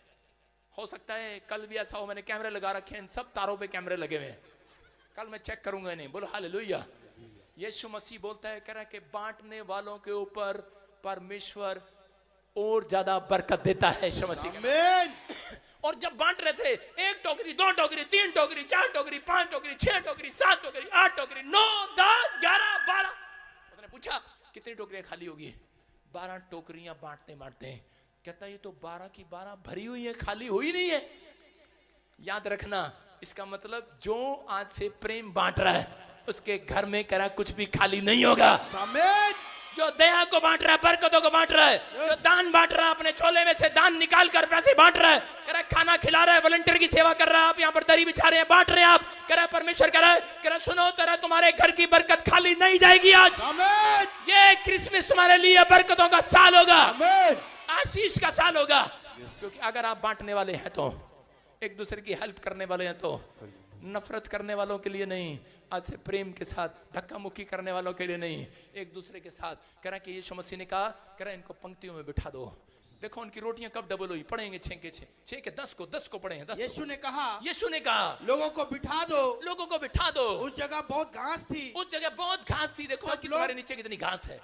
Speaker 1: हो सकता है कल भी ऐसा हो। मैंने कैमरे लगा रखे हैं, इन सब तारों पे कैमरे लगे हुए हैं, कल मैं चेक करूंगा नहीं। बोलो हालेलुया। यीशु मसीह बोलता है, कह रहा कि बांटने वालों के ऊपर परमेश्वर और ज्यादा बरकत देता है। यीशु मसीह आमीन। और जब बांट रहे थे, 1 टोकरी, 2 टोकरी, 3 टोकरी, 4 टोकरी, 5 टोकरी, 6 टोकरी, 7 टोकरी, 8 टोकरी, 9 10 11 12, उसने पूछा कितनी टोकरियां खाली होगी? 12 टोकरियां बांटते बांटते कहता ये तो 12 की 12 भरी हुई है, खाली हुई नहीं है। याद रखना, इसका मतलब जो आज से प्रेम बांट रहा है उसके घर में करा कुछ भी खाली नहीं होगा।
Speaker 2: आमीन।
Speaker 1: जो दया को बांट रहा है, बरकतों को बांट रहा है, जो दान बांट रहा है, अपने झोले में से दान निकाल कर पैसे बांट रहा है, कह रहा है खाना खिला रहा है, वॉलंटियर की सेवा कर रहा है, आप यहाँ पर दरी बिछा रहे हैं, बांट रहे हैं आप, कह रहा है परमेश्वर कह रहा है सुनो तेरा तुम्हारे घर की बरकत खाली नहीं जाएगी आज।
Speaker 2: आमीन।
Speaker 1: ये क्रिसमस तुम्हारे लिए बरकतों का साल होगा,
Speaker 2: आमीन।
Speaker 1: आशीष का साल होगा। क्योंकि अगर आप बांटने वाले हैं तो, एक दूसरे की हेल्प करने वाले हैं तो, नफरत करने वालों के लिए नहीं, आज से प्रेम के साथ, धक्का मुक्की करने वालों के लिए नहीं, एक दूसरे के साथ। कह रहा कि यीशु मसीह ने कहा, कह रहा इनको पंक्तियों में बिठा दो। देखो उनकी रोटियां कब डबल हुई, पढ़ेंगे 6 के 6, 6 के 10 को, 10 को पढ़ेंगे 10।
Speaker 2: यीशु ने कहा,
Speaker 1: यीशु ने कहा
Speaker 2: लोगों को बिठा दो,
Speaker 1: लोगों को बिठा दो।
Speaker 2: उस जगह बहुत घास थी,
Speaker 1: उस जगह बहुत घास थी, देखो कि तुम्हारे नीचे कितनी घास है।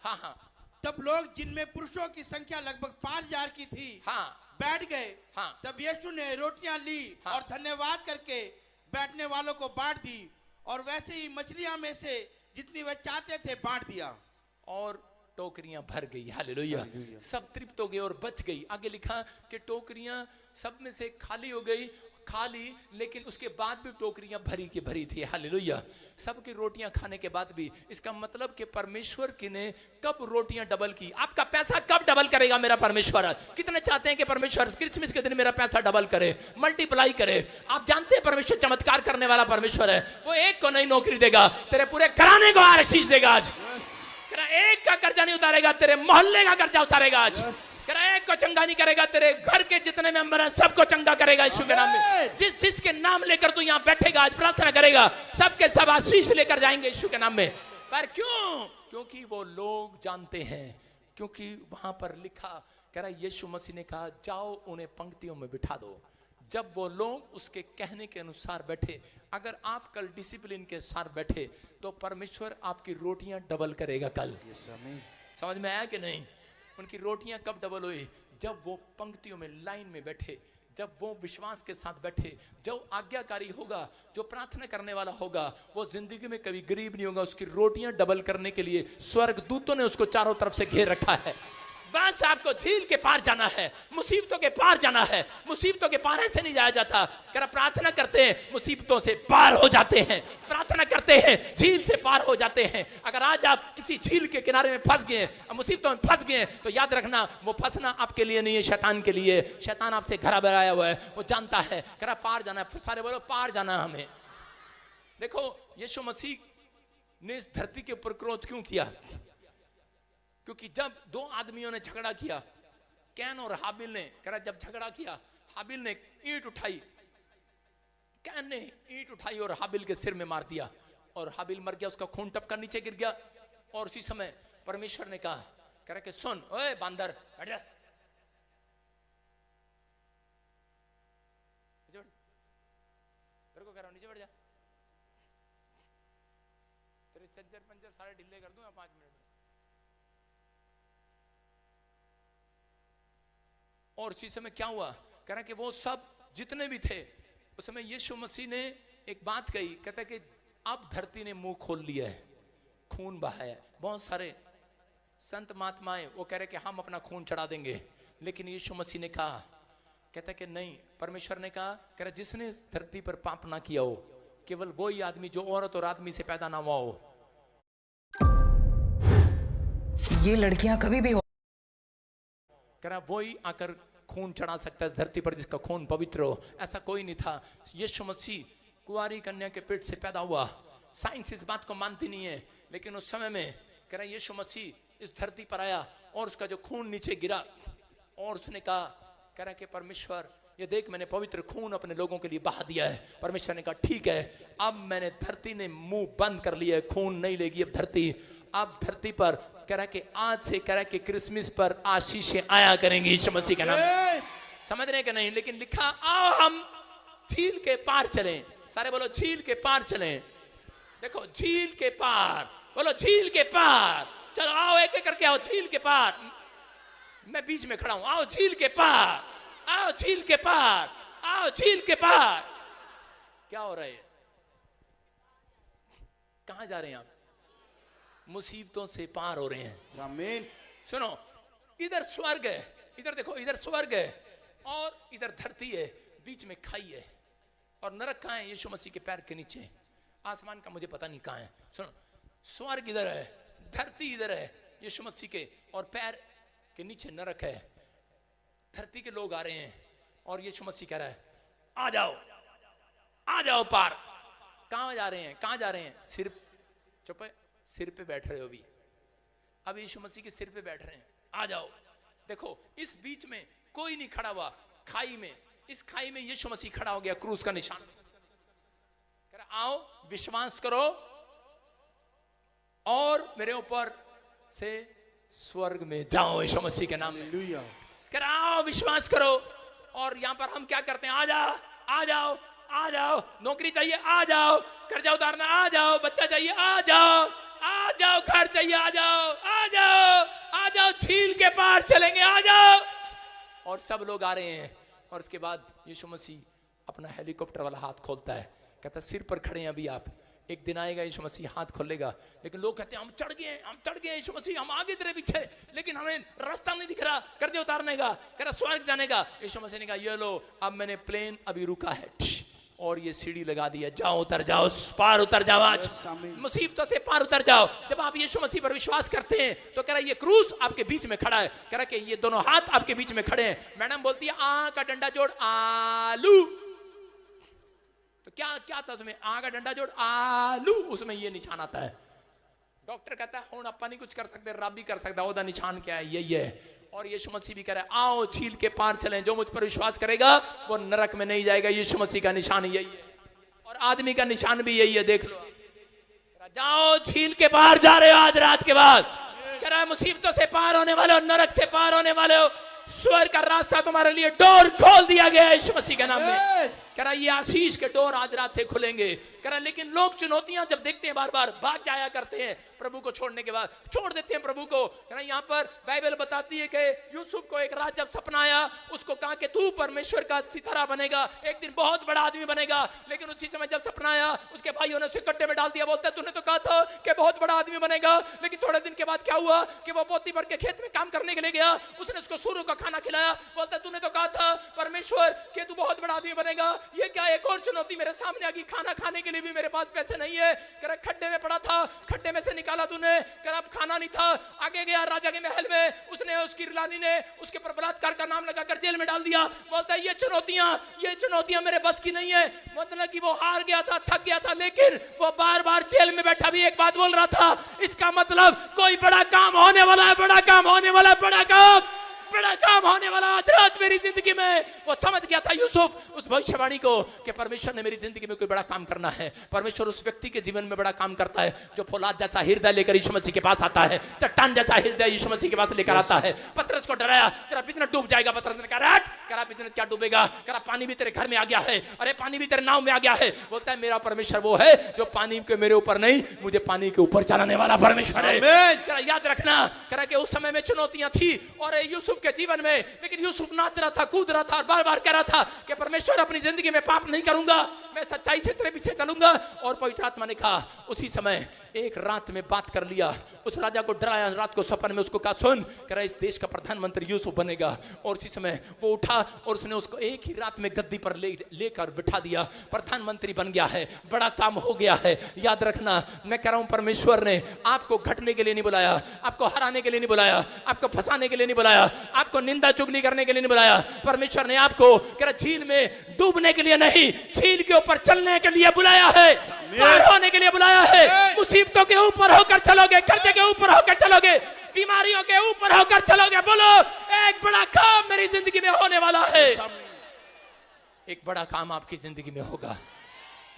Speaker 1: हाँ हाँ
Speaker 2: तब लोग जिनमें पुरुषों की संख्या लगभग 5000 की थी,
Speaker 1: हाँ
Speaker 2: बैठ गए।
Speaker 1: हाँ।
Speaker 2: तब यीशु ने रोटियां ली
Speaker 1: हाँ।
Speaker 2: और धन्यवाद करके बैठने वालों को बांट दी, और वैसे ही मछलियां में से जितनी वे चाहते थे बांट दिया,
Speaker 1: और टोकरियां भर गई। हालेलुया। सब तृप्त हो गए और बच गई। आगे लिखा कि टोकरियां सब में से खाली हो गई, खाली, लेकिन उसके बाद भी टोकरियां भरी की भरी थी। हालेलुया। सबकी रोटियां खाने के बाद भी, इसका मतलब कि परमेश्वर की ने कब रोटियां डबल की। आपका पैसा कब डबल करेगा मेरा परमेश्वर? कितने चाहते हैं कि परमेश्वर क्रिसमस के दिन मेरा पैसा डबल करे, मल्टीप्लाई करे? आप जानते हैं परमेश्वर चमत्कार करने वाला परमेश्वर है। वो एक को नहीं नौकरी देगा, तेरे पूरे घराने को आशीष देगा आज। एक का कर्जा नहीं उतारेगा, तेरे मोहल्ले का कर्जा उतारेगा आज। एक को चंगा नहीं करेगा, तेरे घर के जितने मेंबर हैं सबको चंगा करेगा यीशु के नाम में। जिसके नाम लेकर तू यहाँ बैठेगा आज, प्रार्थना करेगा, सबके सब आशीष लेकर जाएंगे यीशु के नाम में। पर क्यों? क्योंकि वो लोग जानते हैं, क्योंकि वहां पर लिखा, कह रहा यीशु मसीह ने कहा जाओ उन्हें पंक्तियों में बिठा दो। जब वो लोग उसके कहने के अनुसार बैठे, अगर आप कल डिसिप्लिन के साथ बैठे तो परमेश्वर आपकी रोटियां डबल करेगा कल। समझ में आया कि नहीं? उनकी रोटियां कब डबल हुई? जब वो पंक्तियों में लाइन में बैठे, जब वो विश्वास के साथ बैठे। जो आज्ञाकारी होगा, जो प्रार्थना करने वाला होगा, वो जिंदगी में कभी गरीब नहीं होगा। उसकी रोटियां डबल करने के लिए स्वर्ग दूतों ने उसको चारों तरफ से घेर रखा है। बस आपको झील के पार जाना है, मुसीबतों के पार जाना है। मुसीबतों के पार ऐसे नहीं जाया जाता। कर प्रार्थना करते हैं, मुसीबतों से पार हो जाते हैं। प्रार्थना करते हैं, झील से पार हो जाते हैं। अगर आज आप किसी झील के किनारे में फंस गए, मुसीबतों में फंस गए, तो याद रखना वो फंसना आपके लिए नहीं है, शैतान के लिए। शैतान आपसे घरा बनाया हुआ है, वो जानता है करा पार जाना है। सारे बोलो पार जाना हमें। देखो यीशु मसीह ने इस धरती के ऊपर क्रोध क्यों किया? क्योंकि जब दो आदमियों ने झगड़ा किया, कैन और हाबिल ने, कह रहा जब झगड़ा किया, हाबिल ने ईंट उठाई, कैन ने ईंट उठाई और हाबिल के सिर में मार दिया, और हाबिल मर गया, उसका खून टपका नीचे गिर गया। और उसी समय परमेश्वर ने कहा, कह रहा कि सुन ओए बांदर, बैठ जा, तेरे को कह रहा हूं नीचे बैठ जा, तेरे चज्जर पंजर सारे ढीले कर दूंगा 5 मिनट में। और उसी समय क्या हुआ? कह रहा कि वो सब जितने भी थे, उस समय यीशु मसीह ने एक बात कही, कहता है कि अब धरती ने मुंह खोल लिया है, खून बहाया। बहुत सारे संत महात्माएं वो कह रहे कि हम अपना खून चढ़ा देंगे, लेकिन यीशु मसीह ने कहा, कहता है कि नहीं, परमेश्वर ने कहा, कह रहा जिसने इस धरती पर पाप ना किया हो, केवल वही आदमी जो औरत और आदमी से पैदा ना हुआ हो।
Speaker 8: ये लड़कियां कभी भी
Speaker 1: कह रहा वही आकर खून चढ़ा सकता है इस धरती पर, जिसका खून पवित्र हो। ऐसा कोई नहीं था। यीशु मसीह कुंवारी कन्या के पेट से पैदा हुआ। साइंस इस बात को मानती नहीं है, लेकिन उस समय में कह रहा यीशु मसीह इस धरती पर आया और उसका जो खून नीचे गिरा, और उसने कहा, कह रहा कि परमेश्वर ये देख मैंने पवित्र खून अपने लोगों के लिए बहा दिया है। परमेश्वर ने कहा ठीक है, अब मैंने, धरती ने मुंह बंद कर लिया है, खून नहीं लेगी अब धरती। अब धरती पर कह रहा कि आज से, कह रहा कि क्रिसमस पर आशीषें आया करेंगी यीशु मसीह के नाम। समझ रहे कि नहीं? लेकिन लिखा आओ हम झील के पार चलें। सारे बोलो झील के पार चलें। देखो झील के पार, बोलो झील के पार। चलो आओ एक एक करके आओ झील के पार। मैं बीच में खड़ा हूं, आओ झील के पार, आओ झील के पार, आओ झील के पार। क्या हो रहा है? कहां जा रहे हैं आप? मुसीबतों से पार हो रहे हैं।
Speaker 2: आमीन।
Speaker 1: सुनो, इधर स्वर्ग है, इधर देखो, इधर स्वर्ग है और इधर धरती है, बीच में खाई है। और नरक कहाँ है? यीशु मसीह के पैर के नीचे। आसमान का मुझे पता नहीं कहाँ है। सुनो, स्वर्ग इधर है, धरती इधर है यीशु मसीह के, और पैर के नीचे नरक है। धरती के लोग आ रहे हैं और यीशु मसीह कह रहा है आ जाओ, आ जाओ पार। कहाँ जा रहे हैं? कहाँ जा रहे हैं? सिर, चुप है, सिर पे बैठ रहे हो अभी। अब यीशु मसीह के सिर पे बैठ रहे हैं, आ जाओ। देखो इस बीच में कोई नहीं खड़ा हुआ, खाई में, इस खाई में यीशु मसीह खड़ा हो गया क्रूस का निशान। कह रहा आओ, विश्वास करो और मेरे ऊपर से स्वर्ग में जाओ यीशु मसीह के नाम में। कह रहा आओ, विश्वास करो। और यहां पर हम क्या करते हैं? आ जाओ, आ जाओ, आ जाओ। नौकरी चाहिए? आ जाओ। कर्जा उतारना? आ जाओ। बच्चा चाहिए? आ जाओ, आ जाओ। घर चाहिए? आ जाओ, आ जाओ, आ जाओ। झील के पार चलेंगे, आ जाओ। और सब लोग आ रहे हैं। और उसके बाद यीशु मसीह अपना हेलीकॉप्टर वाला हाथ खोलता है, कहता सिर पर खड़े हैं अभी आप, एक दिन आएगा यीशु मसीह हाथ खोलेगा। लेकिन लोग कहते हैं हम चढ़ गए, हम चढ़ गए यीशु मसीह, हम आगे तेरे पीछे, लेकिन हमें रास्ता नहीं दिख रहा कर्जे उतारने का, कह रहा स्वर्ग जाने का। यीशु मसीह ने कहा ये लो, अब मैंने प्लेन अभी रुका है और ये सीढ़ी लगा दी है, जाओ उतर जाओ, पार उतर जाओ, आज मुसीबतों से पार उतर जाओ। जब आप यीशु मसीह पर विश्वास करते हैं तो कह रहा है ये क्रूस आपके बीच में खड़ा है, कह रहा कि ये दोनों हाथ आपके बीच में खड़े हैं। मैडम बोलती है आ का डंडा जोड़ आलू, तो क्या क्या था उसमें? आ का डंडा जोड़ आलू, उसमें ये निशान आता है। डॉक्टर कहता है हुण अपा नहीं कुछ कर सकते, रब भी कर सकता है, ओदा निशान क्या है? यही है। और यीशु मसीह भी कह रहा है आओ झील के पार चलें, जो मुझ पर विश्वास करेगा वो नरक में नहीं जाएगा। यीशु मसीह का निशान यही है और आदमी का निशान भी यही है, देख लो। जाओ झील के पार जा रहे हो आज रात के बाद, कह रहा है मुसीबतों से पार होने वाले हो, नरक से पार होने वाले हो, स्वर्ग का रास्ता तुम्हारे लिए डोर खोल दिया गया है यीशु मसीह के नाम में। कह रहा ये आशीष के डोर आज रात से खुलेंगे। कह रहा लेकिन लोग चुनौतियां जब देखते हैं बार बार भाग जाया करते हैं, प्रभु को छोड़ने के बाद छोड़ देते हैं प्रभु को। कह रहा यहाँ पर बाइबल बताती है कि यूसुफ को एक रात जब सपना आया, उसको कहा कि तू परमेश्वर का सितारा बनेगा, एक दिन बहुत बड़ा आदमी बनेगा। लेकिन उसी समय जब सपना आया उसके भाइयों ने उसे गड्ढे में डाल दिया। बोलता है तूने तो कहा था कि बहुत बड़ा आदमी बनेगा, लेकिन थोड़े दिन के बाद क्या हुआ कि वो पोती भर के खेत में काम करने के लिए गया, उसने उसको सूरों का खाना खिलाया। बोलता है तूने तो कहा था परमेश्वर कि तू बहुत बड़ा आदमी बनेगा, ये क्या एक और चुनौती मेरे सामने आ गई, खाना खाने के लिए भी मेरे पास पैसे नहीं है। कह रहा खड्डे में पड़ा था, खड्डे में से निकाला तूने, कह रहा अब खाना नहीं था। आगे गया राजा के महल में, उसने उसकी रानी ने उसके पर बलात्कार का नाम लगाकर जेल में डाल दिया। बोलता है ये चुनौतियां मेरे बस की नहीं है। मतलब कि वो हार गया था, थक गया था, लेकिन वो बार बार जेल में बैठा भी एक बात बोल रहा था, इसका मतलब कोई बड़ा काम होने वाला है, बड़ा काम होने वाला है, बड़ा काम होने वाला आज रात मेरी जिंदगी में। वो समझ गया था यूसुफ उस भविष्यवाणी को कि परमेश्वर ने मेरी जिंदगी में कोई बड़ा काम करना है। परमेश्वर उस व्यक्ति के जीवन में बड़ा काम करता है जो फौलाद जैसा हृदय लेकर यीशु मसीह के पास आता है, चट्टान जैसा हृदय यीशु मसीह के पास लेकर आता है। पतरस को डराया, तेरा बिजनेस डूब जाएगा। पतरस ने कहा बिजनेस क्या डूबेगा? कहा पानी भी तेरे घर में आ गया है, अरे पानी भी तेरे नाव में आ गया है। बोलता है मेरा परमेश्वर वो है जो पानी के मेरे ऊपर नहीं, मुझे पानी के ऊपर चलाने वाला परमेश्वर है। याद रखना, कह कि उस समय में चुनौतियां थी और यूसुफ के जीवन में, लेकिन यूसुफ नाच रहा था, कूद रहा था और बार बार कह रहा था कि परमेश्वर अपनी जिंदगी में पाप नहीं करूंगा, मैं सच्चाई से तेरे पीछे चलूंगा। और पवित्र आत्मा ने कहा उसी समय एक रात में बात कर लिया, उस राजा को डराया, रात को सपन में उसको कहा सुन, कह रहा इस देश का प्रधानमंत्री यूसुफ बनेगा। और उसी समय वो उठा और उसने उसको एक ही रात में गद्दी पर लेकर बिठा दिया, प्रधानमंत्री बन गया है, बड़ा काम हो गया है। याद रखना, मैं कह रहा हूं परमेश्वर ने आपको घटने के लिए नहीं बुलाया, आपको हराने के लिए नहीं बुलाया, आपको फंसाने के लिए नहीं बुलाया, आपको निंदा चुगली करने के लिए नहीं बुलाया। परमेश्वर ने आपको कह रहा झील में डूबने के लिए नहीं, झील के ऊपर चलने के लिए बुलाया है, पार होने के लिए बुलाया है। मुसीबतों के ऊपर होकर चलोगे, कर्जे के ऊपर होकर चलोगे, बीमारियों के ऊपर होकर चलोगे। बोलो एक बड़ा काम मेरी जिंदगी में होने वाला है, एक बड़ा काम आपकी जिंदगी में होगा।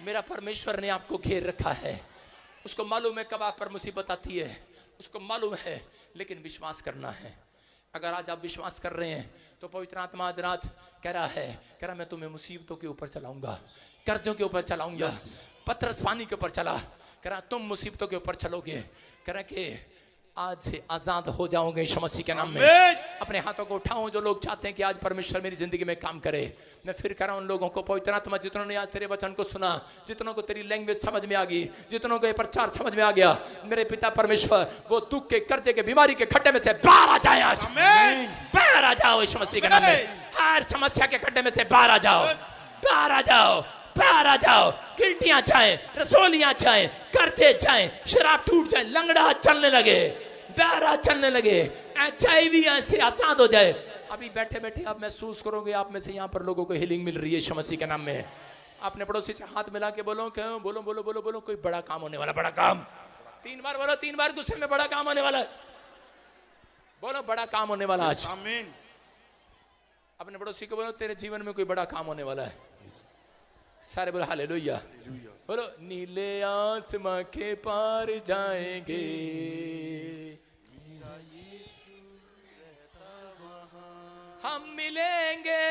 Speaker 1: मेरा परमेश्वर ने आपको घेर रखा है, उसको मालूम है कब आप पर मुसीबत आती है, उसको मालूम है, लेकिन विश्वास करना है। अगर आज आप विश्वास कर रहे हैं तो पवित्र आत्मा आज रात कह रहा मैं तुम्हें मुसीबतों के ऊपर चलाऊंगा, कर्जों के ऊपर चलाऊंगा। पतरस पानी के ऊपर चला, कह रहा तुम मुसीबतों के ऊपर चलोगे, कह रहा कि आज से आजाद हो जाओगे यीशु मसीह के नाम में। अपने हाथों को उठाओ जो लोग चाहते हैं कि आज परमेश्वर मेरी जिंदगी में काम करे। मैं फिर कह रहा हूं उन लोगों को, पवित्र आत्मा जितनों ने आज तेरे वचन को सुना, जितनों को तेरी लैंग्वेज समझ में आ गई, जितनों को ये प्रचार समझ में आ गया, मेरे पिता परमेश्वर वो दुख के, कर्जे के, बीमारी के खड्डे में से बाहर आ जाए, आज बाहर आ जाओ यीशु मसीह के नाम में। हर समस्या के खड्डे में से बाहर आ जाओ, बाहर आ जाओ, बाहर आ जाओ। गिल्टियां जाए, रसोलियां जाए, कर्जे जाए, शराब टूट जाए, लंगड़ा चलने लगे, बहरा चलने लगे, HIV ऐसे आजाद हो जाए। अभी बैठे बैठे आप महसूस करोगे आप में से यहाँ पर लोगों को हीलिंग मिल रही है यीशु मसीह के नाम में। अपने पड़ोसी से हाथ मिला के बोलो, क्यों बोलो बोलो बोलो बोलो, कोई बड़ा काम होने वाला, बड़ा काम। 3 बार बोलो, 3 बार गुस्से में, बड़ा काम होने वाला है। बोलो बड़ा काम होने वाला आज।
Speaker 2: आमीन।
Speaker 1: अपने पड़ोसी को बोलो तेरे जीवन में कोई बड़ा काम होने वाला है। सारे बोलो हालेलुया। बोलो नीले आसमां के पार जाएंगे, हम मिलेंगे।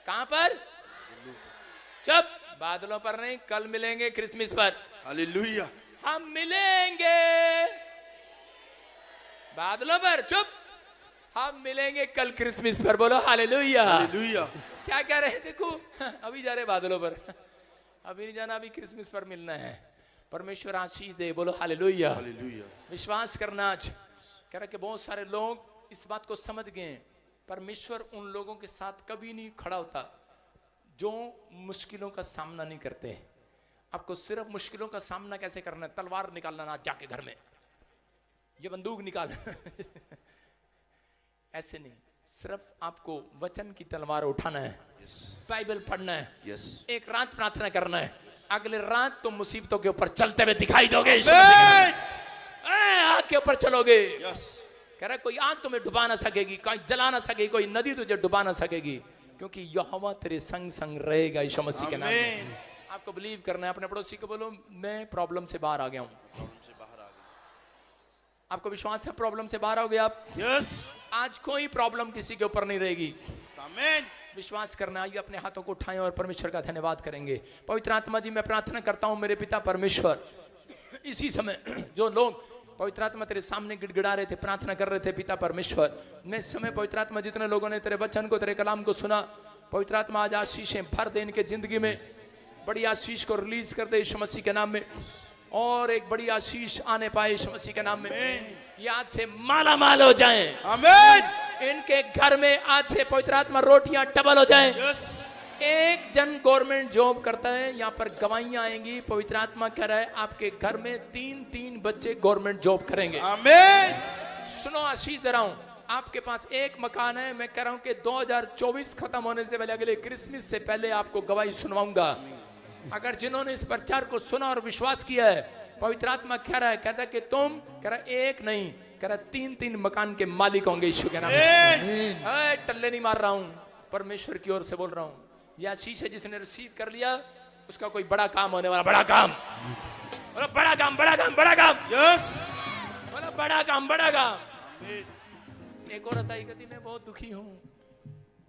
Speaker 1: कहां पर? चुप, बादलों पर नहीं, कल मिलेंगे क्रिसमस पर।
Speaker 2: हालेलुया।
Speaker 1: हम मिलेंगे बादलों पर। चुप, हम मिलेंगे कल क्रिसमस पर। बोलो हालेलुया।
Speaker 2: हालेलुया।
Speaker 1: क्या कह रहे हैं? देखो अभी जा रहे बादलों पर, अभी नहीं जाना, अभी क्रिसमस पर मिलना है। परमेश्वर आशीष दे। बोलो हालेलुया।
Speaker 2: हालेलुया।
Speaker 1: विश्वास करना। आज कह रहा कि बहुत सारे लोग इस बात को समझ गए, परमेश्वर उन लोगों के साथ कभी नहीं खड़ा होता जो मुश्किलों का सामना नहीं करते। आपको सिर्फ मुश्किलों का सामना कैसे करना है, तलवार निकालना ना जाके घर में, ये बंदूक निकाल ऐसे नहीं, सिर्फ आपको वचन की तलवार उठाना है, बाइबल पढ़ना है, एक रात प्रार्थना करना है, अगले रात तुम मुसीबतों के ऊपर चलते हुए दिखाई दोगे, आग के ऊपर चलोगे। कह रहा कोई आग तुम्हें डुबा ना सकेगी, कोई जला ना सकेगी, कोई नदी तुझे डुबा ना सकेगी, क्योंकि यहोवा तेरे संग संग रहेगा यीशु मसीह के नाम में। आपको बिलीव करना है। अपने पड़ोसी को बोलो मैं प्रॉब्लम से बाहर आ गया हूं। आपको विश्वास है प्रॉब्लम से बाहर आओगे आप?
Speaker 2: यस।
Speaker 1: आज कोई प्रॉब्लम किसी के ऊपर नहीं रहेगी।
Speaker 2: आमीन।
Speaker 1: विश्वास करना। आइए अपने हाथों को उठाएं और परमेश्वर का धन्यवाद करेंगे। पवित्र आत्मा जी मैं प्रार्थना करता हूं मेरे पिता परमेश्वर, इसी समय जो लोग पवित्र आत्मा तेरे सामने गिड़गिड़ा रहे थे, प्रार्थना कर रहे थे, पिता परमेश्वर मैं इस समय पवित्र आत्मा जितने लोगों ने तेरे वचन को, तेरे कलाम को सुना, पवित्र आत्मा आज आशीषें भर दे इनके जिंदगी में, बड़ी आशीष को रिलीज कर दे यीशु मसीह के नाम में, और एक बड़ी आशीष आने पाए यीशु मसीह के नाम में। याद से माला माल हो जाएं।
Speaker 2: आमीन।
Speaker 1: इनके घर में आज से पवित्र आत्मा रोटियां डबल हो जाएं।
Speaker 2: यस।
Speaker 1: एक जन गवर्नमेंट जॉब करता है, यहाँ पर गवाहियां आएंगी। पवित्र आत्मा कह रहा है आपके घर में 3-3 बच्चे गवर्नमेंट जॉब करेंगे।
Speaker 2: आमीन।
Speaker 1: सुनो आशीष दे रहा हूं, आपके पास एक मकान है, मैं कह रहा हूं कि 2024 खत्म होने से पहले, अगले क्रिसमस से पहले आपको गवाही सुनवाऊंगा। अगर जिन्होंने इस प्रचार को सुना और विश्वास किया है, पवित्र आत्मा कह रहा है, कहता है कि तुम, कह रहा एक नहीं, कह रहा 3-3 मकान के मालिक होंगे यीशु के नाम में। टल्ले नहीं मार रहा हूं, परमेश्वर की ओर से बोल रहा हूं। यह आशीष है जिसने रिसीव कर लिया, उसका कोई बड़ा काम होने वाला। बड़ा काम, बड़ा काम, बड़ा काम, बड़ा काम।
Speaker 2: यस।
Speaker 1: बड़ा काम, बड़ा काम। एक औरत आई कहती मैं बहुत दुखी हूं,